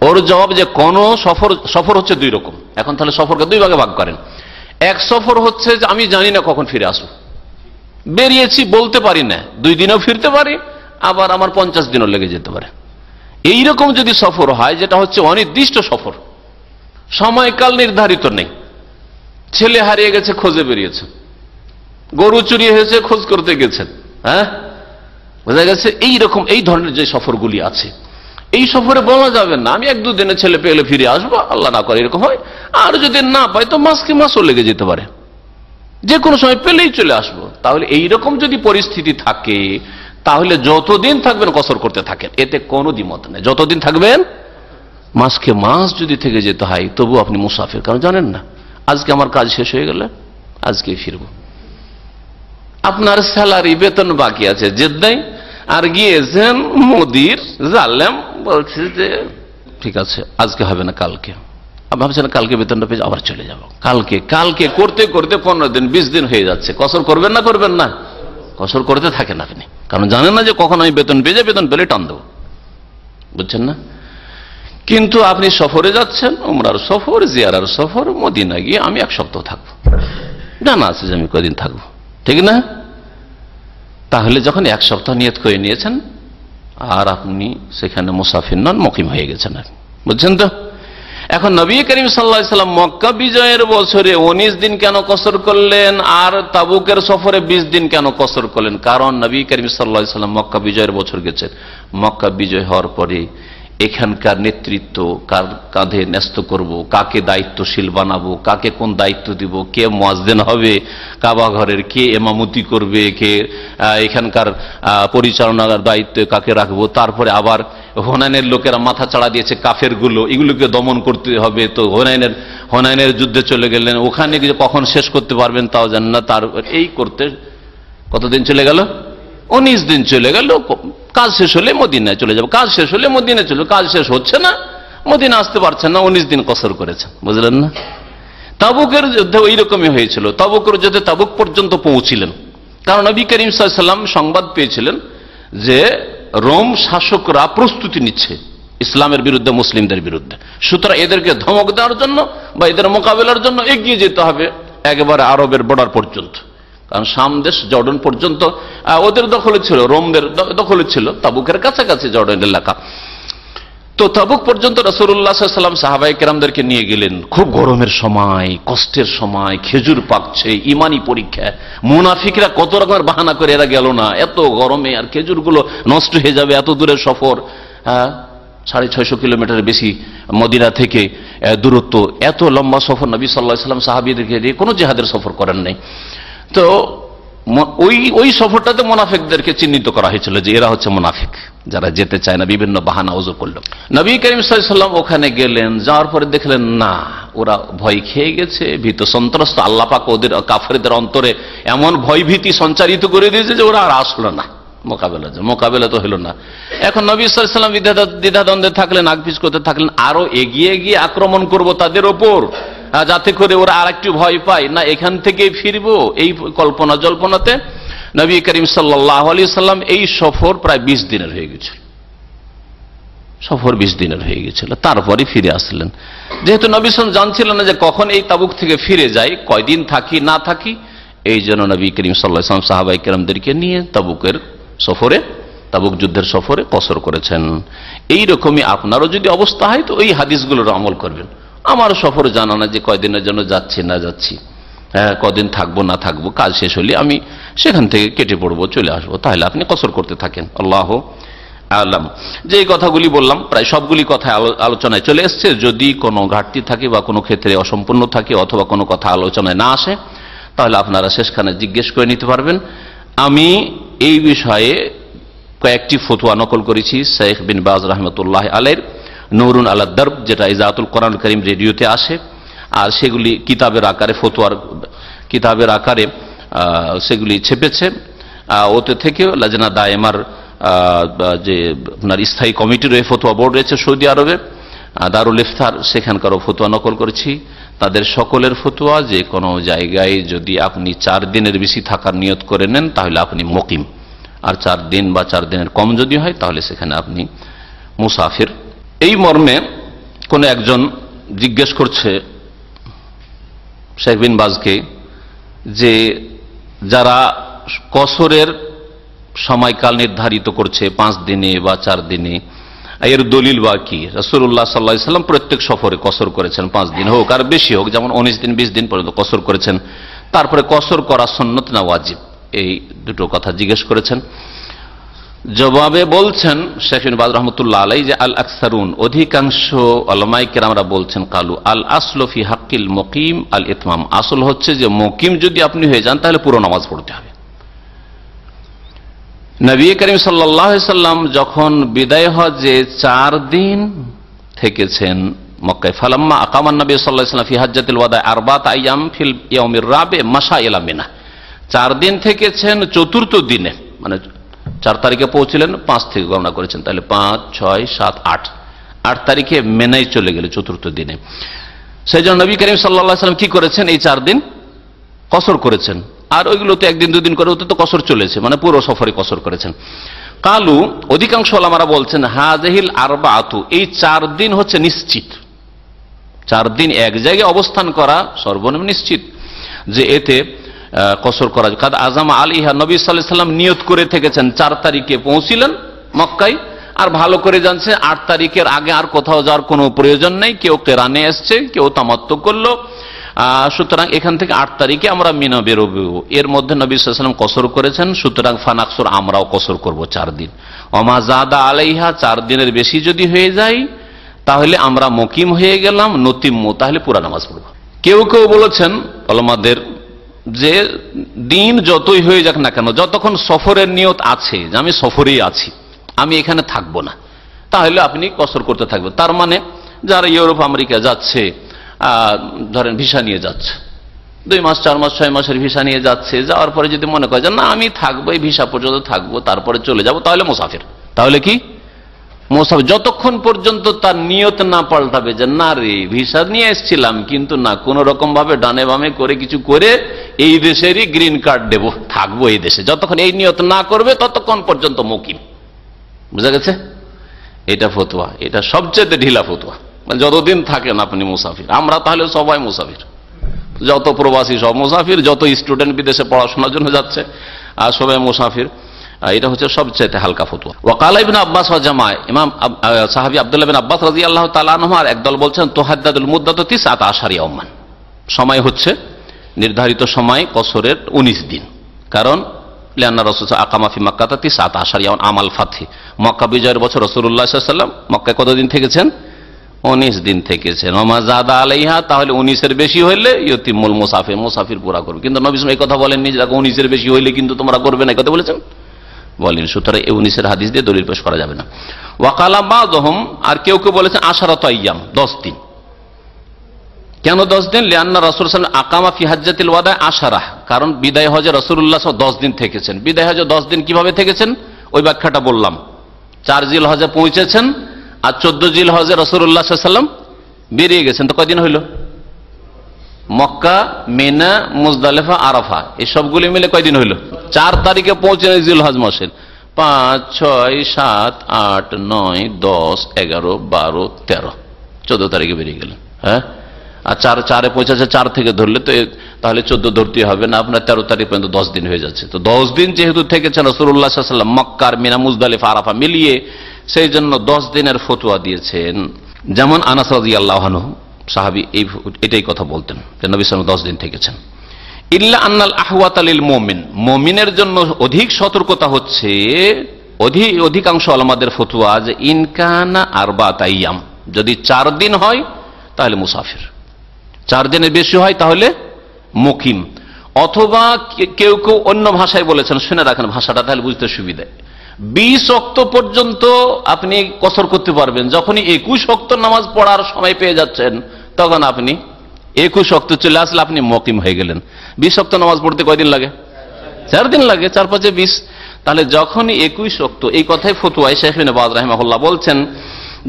ওর জবাব যে কোন সফর হচ্ছে 2 রকম। এখন তাহলে সফরকে 2 ভাগে ভাগ করেন। এক সফর হচ্ছে যে আমি জানি না কখন ফিরে আসবো, বেরিয়েছি বলতে পারি না, 2 দিনেও ফিরতে পারি, আবার আমার 50 দিনও লেগে যেতে পারে। এইরকম যদি সফর হয়, যেটা হচ্ছে অনির্দিষ্ট সফর, সময়কাল নির্ধারিত নেই, ছেলে হারিয়ে গেছে খোঁজে বেরিয়েছে, গরু চুরি হয়েছে খোঁজ করতে গেছেন, হ্যাঁ, বোঝা গেছে। এইরকম এই ধরনের যে সফরগুলি আছে, এই সফরে বলা যাবে না আমি 1-2 দিনে ছেলে পেলে ফিরে আসবো, আল্লাহ না করে এরকম হয়। আর যদি না পাই তো মাসও লেগে যেতে পারে, যে কোনো সময় পেলেই চলে আসবো। তাহলে এইরকম যদি পরিস্থিতি থাকে, তাহলে যতদিন থাকবেন কসর করতে থাকেন, এতে কোনো দ্বিমত নেই। যতদিন থাকবেন, মাস যদি থেকে যেতে হয়, তবু আপনি মুসাফির, কারণ জানেন না আজকে আমার কাজ শেষ হয়ে গেলে আজকে ফিরবো। আপনার স্যালারি, বেতন বাকি আছে জেদ্দায়, আর গিয়েছেন মোদির জানলাম, বলছে যে ঠিক আছে আজকে হবে না কালকে, ভাবছেন কালকে বেতনটা পেয়ে আবার চলে যাব, কালকে করতে করতে 15 দিন 20 দিন হয়ে যাচ্ছে। কসর করবেন না? করবেন না? কসর করতে থাকেন আপনি, কারণ জানেন না যে কখন আমি বেতন পেয়ে যাই, বেতন পেলে টান দেবো, বুঝছেন না? কিন্তু আপনি সফরে যাচ্ছেন, উমরার সফর, জিয়ারার সফর, মদিনা গিয়ে আমি 1 সপ্তাহ থাকবো, জানা আছে যে আমি কদিন থাকবো, ঠিক না? তাহলে যখন 1 সপ্তাহ নিয়ত করে নিয়েছেন, আর আপনি সেখানে মুসাফির নন, মুকিম হয়ে গেছেন, বুঝছেন তো? এখন নবী করিম সাল্লাল্লাহু আলাইহি ওয়াসাল্লাম মক্কা বিজয়ের বছরে 19 দিন কেন কসর করলেন, আর তাবুকের সফরে 20 দিন কেন কসর করলেন? কারণ নবী করিম সাল্লাল্লাহু আলাইহি ওয়াসাল্লাম মক্কা বিজয়ের বছর গেছেন। মক্কা বিজয় হওয়ার পরে এখানকার নেতৃত্ব কার কাঁধে ন্যস্ত করব, কাকে দায়িত্বশীল বানাবো, কাকে কোন দায়িত্ব দিব, কে মুয়াজ্জিন হবে কাবা ঘরের, কে ইমামতি করবে, কে এখানকার পরিচালনার দায়িত্বে কাকে রাখবো। তারপরে আবার হুনাইনের লোকেরা মাথা চাড়া দিয়েছে, কাফেরগুলো, এগুলোকে দমন করতে হবে। তো হুনাইনের যুদ্ধে চলে গেলেন, ওখানে গিয়ে কখন শেষ করতে পারবেন তাও জানেন না। তার এই করতে কতদিন চলে গেল? 19 দিন চলে গেল। কাজ শেষ হলে মদিনায় চলে যাবো, কাজ শেষ হলে মদিনায় চলে, কাজ শেষ হচ্ছে না, মদিনা আসতে পারছেন না, 19 দিন কসর করেছেন। বুঝলেন না? তাবুকের যুদ্ধে ওই রকমই হয়েছিল। তাবুকের যুদ্ধে তাবুক পর্যন্ত পৌঁছিলেন, কারণ নবী করিম সাল্লাল্লাহু আলাইহি ওয়াসাল্লাম সংবাদ পেয়েছিলেন যে রোম শাসকরা প্রস্তুতি নিচ্ছে ইসলামের বিরুদ্ধে, মুসলিমদের বিরুদ্ধে। সুতরাং এদেরকে ধমক দেওয়ার জন্য বা এদের মোকাবেলার জন্য এগিয়ে যেতে হবে একেবারে আরবের বর্ডার পর্যন্ত। কারণ শাম দেশ জর্ডন পর্যন্ত ওদের দখলে ছিল, রোমদের দখলে ছিল, তাবুকের কাছাকাছি জর্ডন এলাকা। তো তাবুক পর্যন্ত রাসূলুল্লাহ সাল্লাল্লাহু আলাইহি ওয়াসাল্লাম সাহাবায়ে কেরামদেরকে নিয়ে গেলেন। খুব গরমের সময়, কষ্টের সময়, খেজুর পাকছে, ইমানি পরীক্ষা। মুনাফিকরা কত রকমের বাহানা করে এরা গেল না, এত গরমে আর খেজুরগুলো নষ্ট হয়ে যাবে, এত দূরের সফর, 650 কিলোমিটারের বেশি মদিনা থেকে দূরত্ব, এত লম্বা সফর নবী সাল্লাল্লাহু আলাইহি ওয়াসাল্লাম সাহাবীদেরকে নিয়ে কোনো জিহাদের সফর করেন নাই। তো ওই সফরটাতে মুনাফিকদেরকে চিহ্নিত করা হয়েছিল যে এরা হচ্ছে মুনাফিক, যারা যেতে চায় না, বিভিন্ন বাহানা ওযর করল। নবী করিম সাল্লাল্লাহু আলাইহি ওয়াসাল্লাম ওখানে গেলেন, যাওয়ার পরে দেখলেন না, ওরা ভয় খেয়ে গেছে, ভীত সন্ত্রস্ত। আল্লাহ পাক ওদের কাফেরদের অন্তরে এমন ভয় ভীতি সঞ্চারিত করে দিয়েছে যে ওরা আর আসলো না মোকাবেলা তো হলো না। এখন নবী সাল্লাল্লাহু আলাইহি ওয়াসাল্লাম দ্বিধাদ্বন্দ্বে থাকলেন, আগপিছ করতে থাকলেন, আরো এগিয়ে গিয়ে আক্রমণ করব তাদের ওপর, যাতে করে ওরা আর একটু ভয় পায়, না এখান থেকে ফিরবো, এই কল্পনা জল্পনাতে নবী করিম সাল্লাল্লাহু আলাইহি ওয়াসাল্লাম এই সফর প্রায় 20 দিনের হয়ে গেছিল। সফর 20 দিনের হয়ে গেছিল, তারপরে ফিরে আসলেন। যেহেতু নবী সাল্লাল্লাহু আলাইহি ওয়াসাল্লাম জানছিলেন না যে কখন এই তাবুক থেকে ফিরে যাই, কয়দিন থাকি না থাকি, এই জন্য নবী করিম সাল্লাল্লাহু আলাইহি ওয়াসাল্লাম সাহাবায়ে কেরামদেরকে নিয়ে তাবুকের সফরে, তাবুক যুদ্ধের সফরে কসর করেছেন। এই রকমই আপনারও যদি অবস্থা হয় তো এই হাদিসগুলোর আমল করবেন। আমার সফর জানা না যে কয়দিনের জন্য যাচ্ছি না যাচ্ছি, কদিন থাকবো না থাকবো, কাজ শেষ হলে আমি সেখান থেকে কেটে পড়বো, চলে আসবো, তাহলে আপনি কসর করতে থাকেন। আল্লাহ আলাম। যে কথাগুলি বললাম প্রায় সবগুলি কথা আলোচনায় চলে এসছে। যদি কোনো ঘাটতি থাকে বা কোনো ক্ষেত্রে অসম্পূর্ণ থাকে অথবা কোনো কথা আলোচনায় না আসে, তাহলে আপনারা শেষখানে জিজ্ঞেস করে নিতে পারবেন। আমি এই বিষয়ে কয়েকটি ফতোয়া নকল করেছি শেখ বিন বাজ রাহমাতুল্লাহ আলাইহির নূরুন আলা দারব, যেটা ইজাতুল কোরআনুল কারীম রেডিওতে আসে, আর সেগুলি কিতাবের আকারে, ফতোয়ার কিতাবের আকারে সেগুলি ছেপেছে। ওতে থেকে লাজনা দায়েমার যে আপনার স্থায়ী কমিটি রয়েছে, ফতোয়া বোর্ড রয়েছে সৌদি আরবে, দারুল ইফতার, সেখানকারও ফতোয়া নকল করেছি। তাদের সকলের ফতোয়া যে কোনো জায়গায় যদি আপনি 4 দিনের বেশি থাকার নিয়ত করে নেন তাহলে আপনি মুকিম, আর 4 দিন বা 4 দিনের কম যদি হয় তাহলে সেখানে আপনি মুসাফির। এই মর্মে কোন একজন জিজ্ঞেস করছে শেখ বিন বাজকে যে যারা কসরের সময়কাল নির্ধারিত করছে 5 দিনে বা 4 দিনে, এর দলিল বা কি? রাসূলুল্লাহ সাল্লাল্লাহু আলাইহি ওয়াসাল্লাম প্রত্যেক সফরে কসর করেছেন, 5 দিন হোক আর বেশি হোক, যেমন 19 দিন 20 দিন পর্যন্ত কসর করেছেন। তারপরে কসর করা সুন্নত না ওয়াজিব, এই দুটো কথা জিজ্ঞেস করেছেন। জবাবে বলছেন শেখ বিন বাজ রাহমাতুল্লাহ আলাইহি যে আল আকসারুন, অধিকাংশ উলামায়ে কেরামরা বলছেন, কালু আল আসলু ফি হাক্কিল মুকিম আল ইতমাম, আসল হচ্ছে যে মুকিম যদি আপনি হয়ে যান তাহলে পুরো নামাজ পড়তে হবে। নবী করিম সাল্লাল্লাহু আলাইহি সাল্লাম যখন বিদায় হজে 4 দিন থেকেছেন মক্কায়, ফালাম্মা আকামান নবী সাল্লাল্লাহু আলাইহি সাল্লাম ফি হাজ্জাতিল ওয়াদা 4 আইয়াম ফিল ইয়াউমির রাবি মাশা ইলা মিনা, 4 দিন থেকেছেন, চতুর্থ দিনে মানে 4 তারিখে পৌঁছলেন, 5 থেকে গণনা করেছেন, তাহলে 5, 6, 7, 8 তারিখে মেনায় চলে গেলে চতুর্থ দিনে। সেই জন্য নবী করিম সাল্লাল্লাহু আলাইহি সাল্লাম কি করেছেন, এই 4 দিন কসর করেছেন। আর ওইগুলো তো 1 দিন 2 দিন করে হতে তো কসর চলেছে, মানে পুরো সফরে কসর করেছেন। কালু, অধিকাংশ ওলামারা বলছেন, হাযিহিল আরবাআতু, এই 4 দিন হচ্ছে নিশ্চিত। 4 দিন এক জায়গায় অবস্থান করা সর্বনিম্ন নিশ্চিত যে এতে কসর করা। কাদ আযামা আলাইহা, নবী সাল্লাল্লাহু আলাইহি সাল্লাম নিয়ত করে থেকেছেন, 4 তারিখে পৌঁছিলেন মক্কায়, আর ভালো করে জানছে 8 তারিখের আগে আর কোথাও যাওয়ার কোনো প্রয়োজন নেই। কেউ কেরানে এসছে, কেউ তামাত্তু করলো, সুতরাং এখান থেকে 8 তারিখে আমরা মিনা বেরোবো। এর মধ্যে নবী সাল্লাল্লাহু আলাইহি ওয়াসাল্লাম কসর করেছেন, সুতরাং ফানাকসর, আমরাও কসর করব 4 দিন। ওমা জাদা আলাইহা, 4 দিনের বেশি যদি হয়ে যায় তাহলে আমরা মুকিম হয়ে গেলাম, নতিম্মু, তাহলে পুরা নামাজ পড়ব। কেউ কেউ বলেছেন ওলামাদের যে দিন যতই হয়ে যাক না কেন, যতক্ষণ সফরের নিয়ত আছে যে আমি সফরেই আছি, আমি এখানে থাকবো না, তাহলে আপনি কসর করতে থাকবেন। তার মানে যারা ইউরোপ আমেরিকা যাচ্ছে, ধরেন ভিসা নিয়ে যাচ্ছে, 2 মাস 4 মাস 6 মাসের ভিসা নিয়ে যাচ্ছে, যাওয়ার পরে যদি মনে করে যে না আমি থাকবো, এই ভিসা পর্যন্ত থাকবো, তারপরে চলে যাব, তাহলে মুসাফির। তাহলে কি মুসাফির? যতক্ষণ পর্যন্ত তার নিয়ত না পাল্টাবে যে না রে ভিসা নিয়ে এসেছিলাম, কিন্তু না কোন রকম ভাবে ডানে বামে করে কিছু করে এই দেশেরই গ্রিন কার্ড দেব, থাকবো এই দেশে, যতক্ষণ এই নিয়ত না করবে ততক্ষণ পর্যন্ত মুকিম। বুঝা গেছে? এটা ফতোয়া, এটা সবচেয়ে ঢিলা ফতোয়া। যতদিন থাকেন আপনি মুসাফির। আমরা তাহলে সবাই মুসাফির, যত প্রবাসী সব মুসাফির, যত স্টুডেন্ট বিদেশে পড়াশোনার জন্য যাচ্ছে আর সবাই মুসাফির। এটা হচ্ছে সবচেয়ে হালকা ফতোয়া। ওয়াকালা ইবনে আব্বাস ওয়া জামা, ইমাম সাহাবী আব্দুল্লাহ বিন আব্বাস রাদিয়াল্লাহু তাআলা আনহু আর একদল বলছেন তুহাদ্দাদুল মুদ্দাতু 19 ইয়াওমান, সময় হচ্ছে নির্ধারিত সময় কসরের 19 দিন। কারণ লিআন্না রাসূল আকামা ফি মক্কা 19 ইয়াওমান আমাল ফাতহি, মক্কা বিজয়ের বছর রাসূলুল্লাহ সাল্লাল্লাহু আলাইহি ওয়াসাল্লাম মক্কায় কতদিন থেকেছেন? 19 দিন থেকেছেন। ওমা যাদা আলাইহা, তাহলে 19 এর বেশি হইলে ইউতিমুল মুসাফির, মুসাফির পুরা করবে। কিন্তু নবী সাল্লাল্লাহু আলাইহি ওয়াসাল্লাম এই কথা বলেননি যে 19 এর বেশি হইলে কিন্তু তোমরা করবে না, এই কথা বলেছেন? বলেন। সুতরাং এই 19 এর হাদিস দিয়ে দলিল পেশ করা যাবে না। ওয়াকালা বাযুহুম, আর কেউ কেউ বলেছেন 10 আইয়াম, 10 দিন। কেন 10 দিন? লিআন্না রাসূল সাল্লাল্লাহু আলাইহি ওয়াসাল্লাম আকামা ফি হাজ্জাতিল ওয়াদা 10, কারণ বিদায় হজে রাসূলুল্লাহ সাল্লাল্লাহু আলাইহি ওয়াসাল্লাম 10 দিন থেকেছেন। বিদায় হজে 10 দিন কিভাবে থেকেছেন ওই ব্যাখ্যাটা বললাম। 4 জিলহজে পৌঁছেছেন আর 14 জিলহজে রাসূলুল্লাহ সাল্লাল্লাহু আলাইহি ওয়াসাল্লাম বেরিয়ে গেছেন। তো কয়দিন হইল? মক্কা, মিনা, মুজদালিফা, আরাফা এই সবগুলি মিলে কয়দিন হইল? 4 তারিখে পৌঁছেন জিলহজ মাসের। 5, 6, 7, 8, 9, 10, 11, 12, 13, 14 তারিখে বেরিয়ে গেলেন। হ্যাঁ, আর 4 পৌঁছেছে, 4 থেকে ধরলে তো তাহলে 14 ধরতে হবে না, আপনার 13 তারিখ পর্যন্ত 10 দিন হয়ে যাচ্ছে। তো 10 দিন যেহেতু থেকেছেন রাসূলুল্লাহ সাল্লাল্লাহু আলাইহি ওয়াসাল্লাম মক্কার, মিনা, মুজদালিফা, আরাফা মিলিয়ে, সেই জন্য 10 দিনের ফতোয়া দিয়েছেন। যেমন আনাস রাদিয়াল্লাহু আনহু সাহাবী এটাই কথা বলতেন যে নবী সাল্লাল্লাহু আলাইহি ওয়াসাল্লাম 10 দিন থেকেছেন। ইল্লা আন্নাল আহওয়াতা লিল মুমিন, মুমিনের জন্য অধিক সতর্কতা হচ্ছে, অধিকাংশ ওলামাদের ফতোয়া যে ইনকানা 4 আইয়াম, যদি 4 দিন হয় তাহলে মুসাফির, 4 দিনের বেশি হয় তাহলে মুকিম। অথবা কেউ কেউ অন্য ভাষায় বলেছেন, শুনে রাখেন ভাষাটা তাহলে বুঝতে সুবিধা। 20 ওয়াক্ত পর্যন্ত আপনি কসর করতে পারবেন। যখনই 21 ওয়াক্ত নামাজ পড়ার সময় পেয়ে যাচ্ছেন তখন আপনি 21 ওয়াক্ত চলে আসলে আপনি মুকিম হয়ে গেলেন। 20 ওয়াক্ত নামাজ পড়তে কয়দিন লাগে? 4 দিন লাগে, 4 5 20। তাহলে যখনই 21 ওয়াক্ত, এই কথাই ফতোয়ায় শেখ ইবনে বাজ রাহিমাহুল্লাহ বলছেন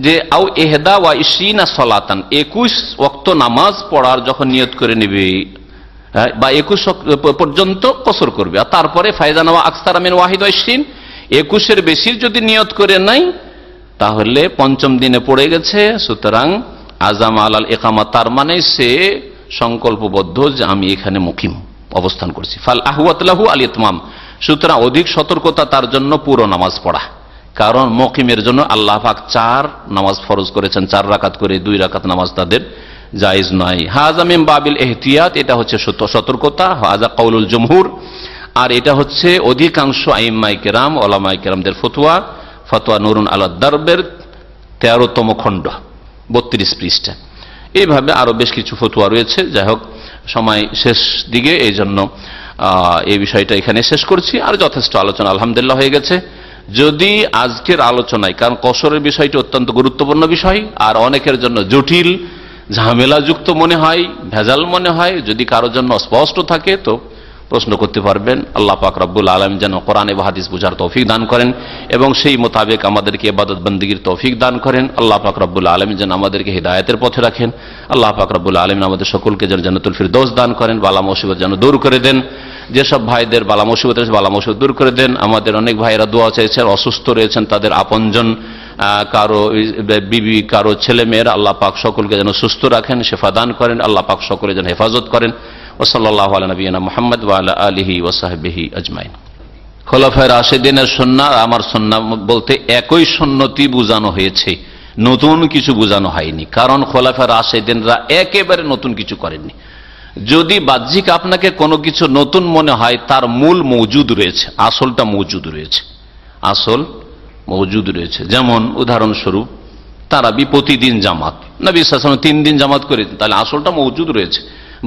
যে আও ইহদা ওয়া 20 সালাতান, 21 ওয়াক্ত নামাজ পড়ার যখন নিয়ত করে নেবে বা 21 পর্যন্ত কসর করবে, আর তারপরে ফায়জানা ওয়া আকসারা মিন 21, 21-এর বেশি যদি নিয়ত করে নাই তাহলে 5ম দিনে পড়ে গেছে। সুতরাং আজাম আলাল ইকামা, তার মানে সে সংকল্পবদ্ধ যে আমি এখানে মুকিম অবস্থান করছি। ফাল আহওয়াত লাহু আল ইতমাম, সুতরাং অধিক সতর্কতা তার জন্য পুরো নামাজ পড়া। কারণ মুকিমের জন্য আল্লাহ পাক 4 নামাজ ফরজ করেছেন, 4 রাকাত করে, 2 রাকাত নামাজ তাদের জায়েজ নয়। হাযা মিন বাবিল ইহতিয়াত, এটা হচ্ছে সতর্কতা। হাযা কাউলুল জমহুর, আর এটা হচ্ছে অধিকাংশ আইম্মায়ে কেরাম, ওলামায়ে কেরামদের ফতোয়া। ফতোয়া নুরুন আলা দারবের 13তম খণ্ড, 32 পৃষ্ঠা। এইভাবে আরো বেশ কিছু ফতোয়া রয়েছে। যাই হোক, সময় শেষ দিকে, এই জন্য এই বিষয়টা এখানে শেষ করছি। আর যথেষ্ট আলোচনা আলহামদুলিল্লাহ হয়ে গেছে। যদি আজকের আলোচনায়, কারণ কসরের বিষয়টি অত্যন্ত গুরুত্বপূর্ণ বিষয়, আর অনেকের জন্য জটিল ঝামেলাযুক্ত মনে হয়, ভেজাল মনে হয়, যদি কারোর জন্য স্পষ্ট থাকে তো প্রশ্ন করতে পারবেন। আল্লাহ পাক রব্বুল আলামিন যেন কোরআন এবং হাদিস বুঝার তৌফিক দান করেন এবং সেই মোতাবেক আমাদেরকে ইবাদত বন্দেগীর তৌফিক দান করেন। আল্লাহ পাক রব্বুল আলামিন যেন আমাদেরকে হিদায়াতের পথে রাখেন। আল্লাহ পাক রব্বুল আলামিন আমাদের সকলকে যেন জান্নাতুল ফিরদৌস দান করেন, বালা মুসিবত যেন দূর করে দেন। যেসব ভাইদের বালা মুসিবত আছে বালা মুসিবত দূর করে দেন। আমাদের অনেক ভাইয়েরা দোয়া চাইছেন, অসুস্থ রয়েছেন, তাদের আপনজন, কারো বিবি, কারো ছেলে মেয়েরা, আল্লাহ পাক সকলকে যেন সুস্থ রাখেন, শেফা দান করেন। আল্লাহ পাক সকলে যেন হেফাজত করেন। ওয়াসাল্লাল্লাহু আলা নবিয়িনা মুহাম্মদ ওয়া আলা আলিহি ওয়া সাহবিহি আজমাইন। খোলাফায়ে রাশিদিনের সুন্নাহ আমার সুন্নাহ বলতে একই সুন্নতি বোঝানো হয়েছে, নতুন কিছু বোঝানো হয়নি। কারণ খোলাফায়ে রাশিদিনরা একেবারে নতুন কিছু করেননি। যদি বাহ্যিক আপনাকে কোনো কিছু নতুন মনে হয়, তার মূল মওজুদ রয়েছে, আসলটা মওজুদ রয়েছে, আসল মওজুদ রয়েছে। যেমন উদাহরণস্বরূপ তারাবি প্রতিদিন জামাত, নবী সাল্লাল্লাহু আলাইহি ওয়াসাল্লাম 3 দিন জামাত করেছেন, তাহলে আসলটা মওজুদ রয়েছে।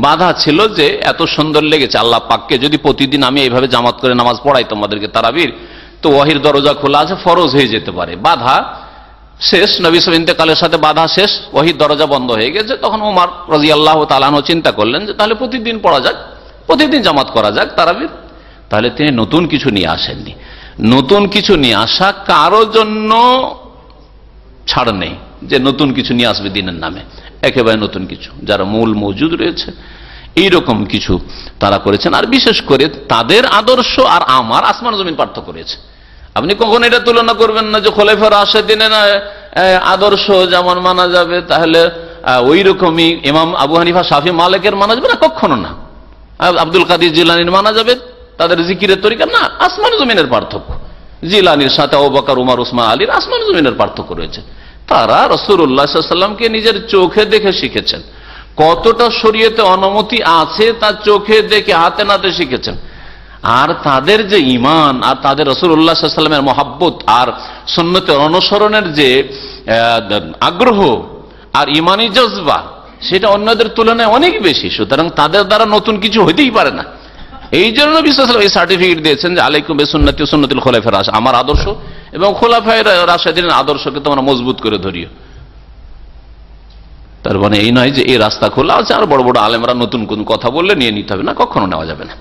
বাধা ছিল যে এত সুন্দর লেগেছে আল্লাহ পাককে, যদি প্রতিদিন আমি এইভাবে জামাত করে নামাজ পড়াই তোমাদেরকে তারাবির, তো ওয়াহির দরজা খোলা আছে, ফরজ হয়ে যেতে পারে। বাধা শেষ, নবী সাল্লাল্লাহু ইন্তেকালের সাথে বাধা শেষ, ওহীর দরজা বন্ধ হয়ে গেছে। তখন ওমর রাদিয়াল্লাহু তাআলা আনহু চিন্তা করলেন যে তাহলে প্রতিদিন পড়া যাক, প্রতিদিন জামাত করা যাক তারাবির। তাহলে তিনি নতুন কিছু নিয়ে আসেননি। নতুন কিছু নিয়ে আসা কারোর জন্য ছাড় নেই যে নতুন কিছু নিয়ে আসবে দিনের নামে, একেবারে নতুন কিছু। যারা মূল মজুদ রয়েছে এইরকম কিছু তারা করেছেন। আর বিশেষ করে তাদের আদর্শ আর আমার আসমান জমিন পার্থক্য রয়েছে। আপনি কখন এটা তুলনা করবেন না যে খোলাফা রাশেদিনের আদর্শ যেমন মানা যাবে তাহলে ওই রকমই ইমাম আবু হানিফা, শাফি, মালিকের মানা যাবে না, কখনো না। আব্দুল কাদের জিলানীর মানা যাবে, তাদের জিকিরের তরিকা না। আসমান জমিনের পার্থক্য। জিলানীর সাথে আবু বকর, উমর, উসমান, আলীর আসমান জমিনের পার্থক্য রয়েছে। তারা রাসূলুল্লাহ সাল্লাল্লাহু আলাইহি ওয়াসাল্লামকে নিজের চোখে দেখে শিখেছেন। কতটা শরীয়তে অনুমতি আছে তা চোখে দেখে হাতে নাতে শিখেছেন। আর তাদের যে ঈমান আর তাদের রাসূলুল্লাহ সাল্লাল্লাহু আলাইহি ওয়াসাল্লামের মহব্বত আর সুন্নতের অনুসরণের যে আগ্রহ আর ঈমানি জজবা, সেটা অন্যদের তুলনায় অনেক বেশি। সুতরাং তাদের দ্বারা নতুন কিছু হইতেই পারে না। এই জন্য বিশেষ এই সার্টিফিকেট দিয়েছেন যে আলাইকুম বিসুন্নতি ওয়া সুন্নাতিল খুলাফায়ে রাশিদিন, আমার আদর্শ এবং খুলাফায়ে রাশিদিনের আদর্শকে তোমরা মজবুত করে ধরিও। তার মানে এই নয় যে এই রাস্তা খোলা আছে আর বড় বড় আলেমরা নতুন কোন কথা বললে নিয়ে নিতে হবে না, কখনো নেওয়া যাবে না।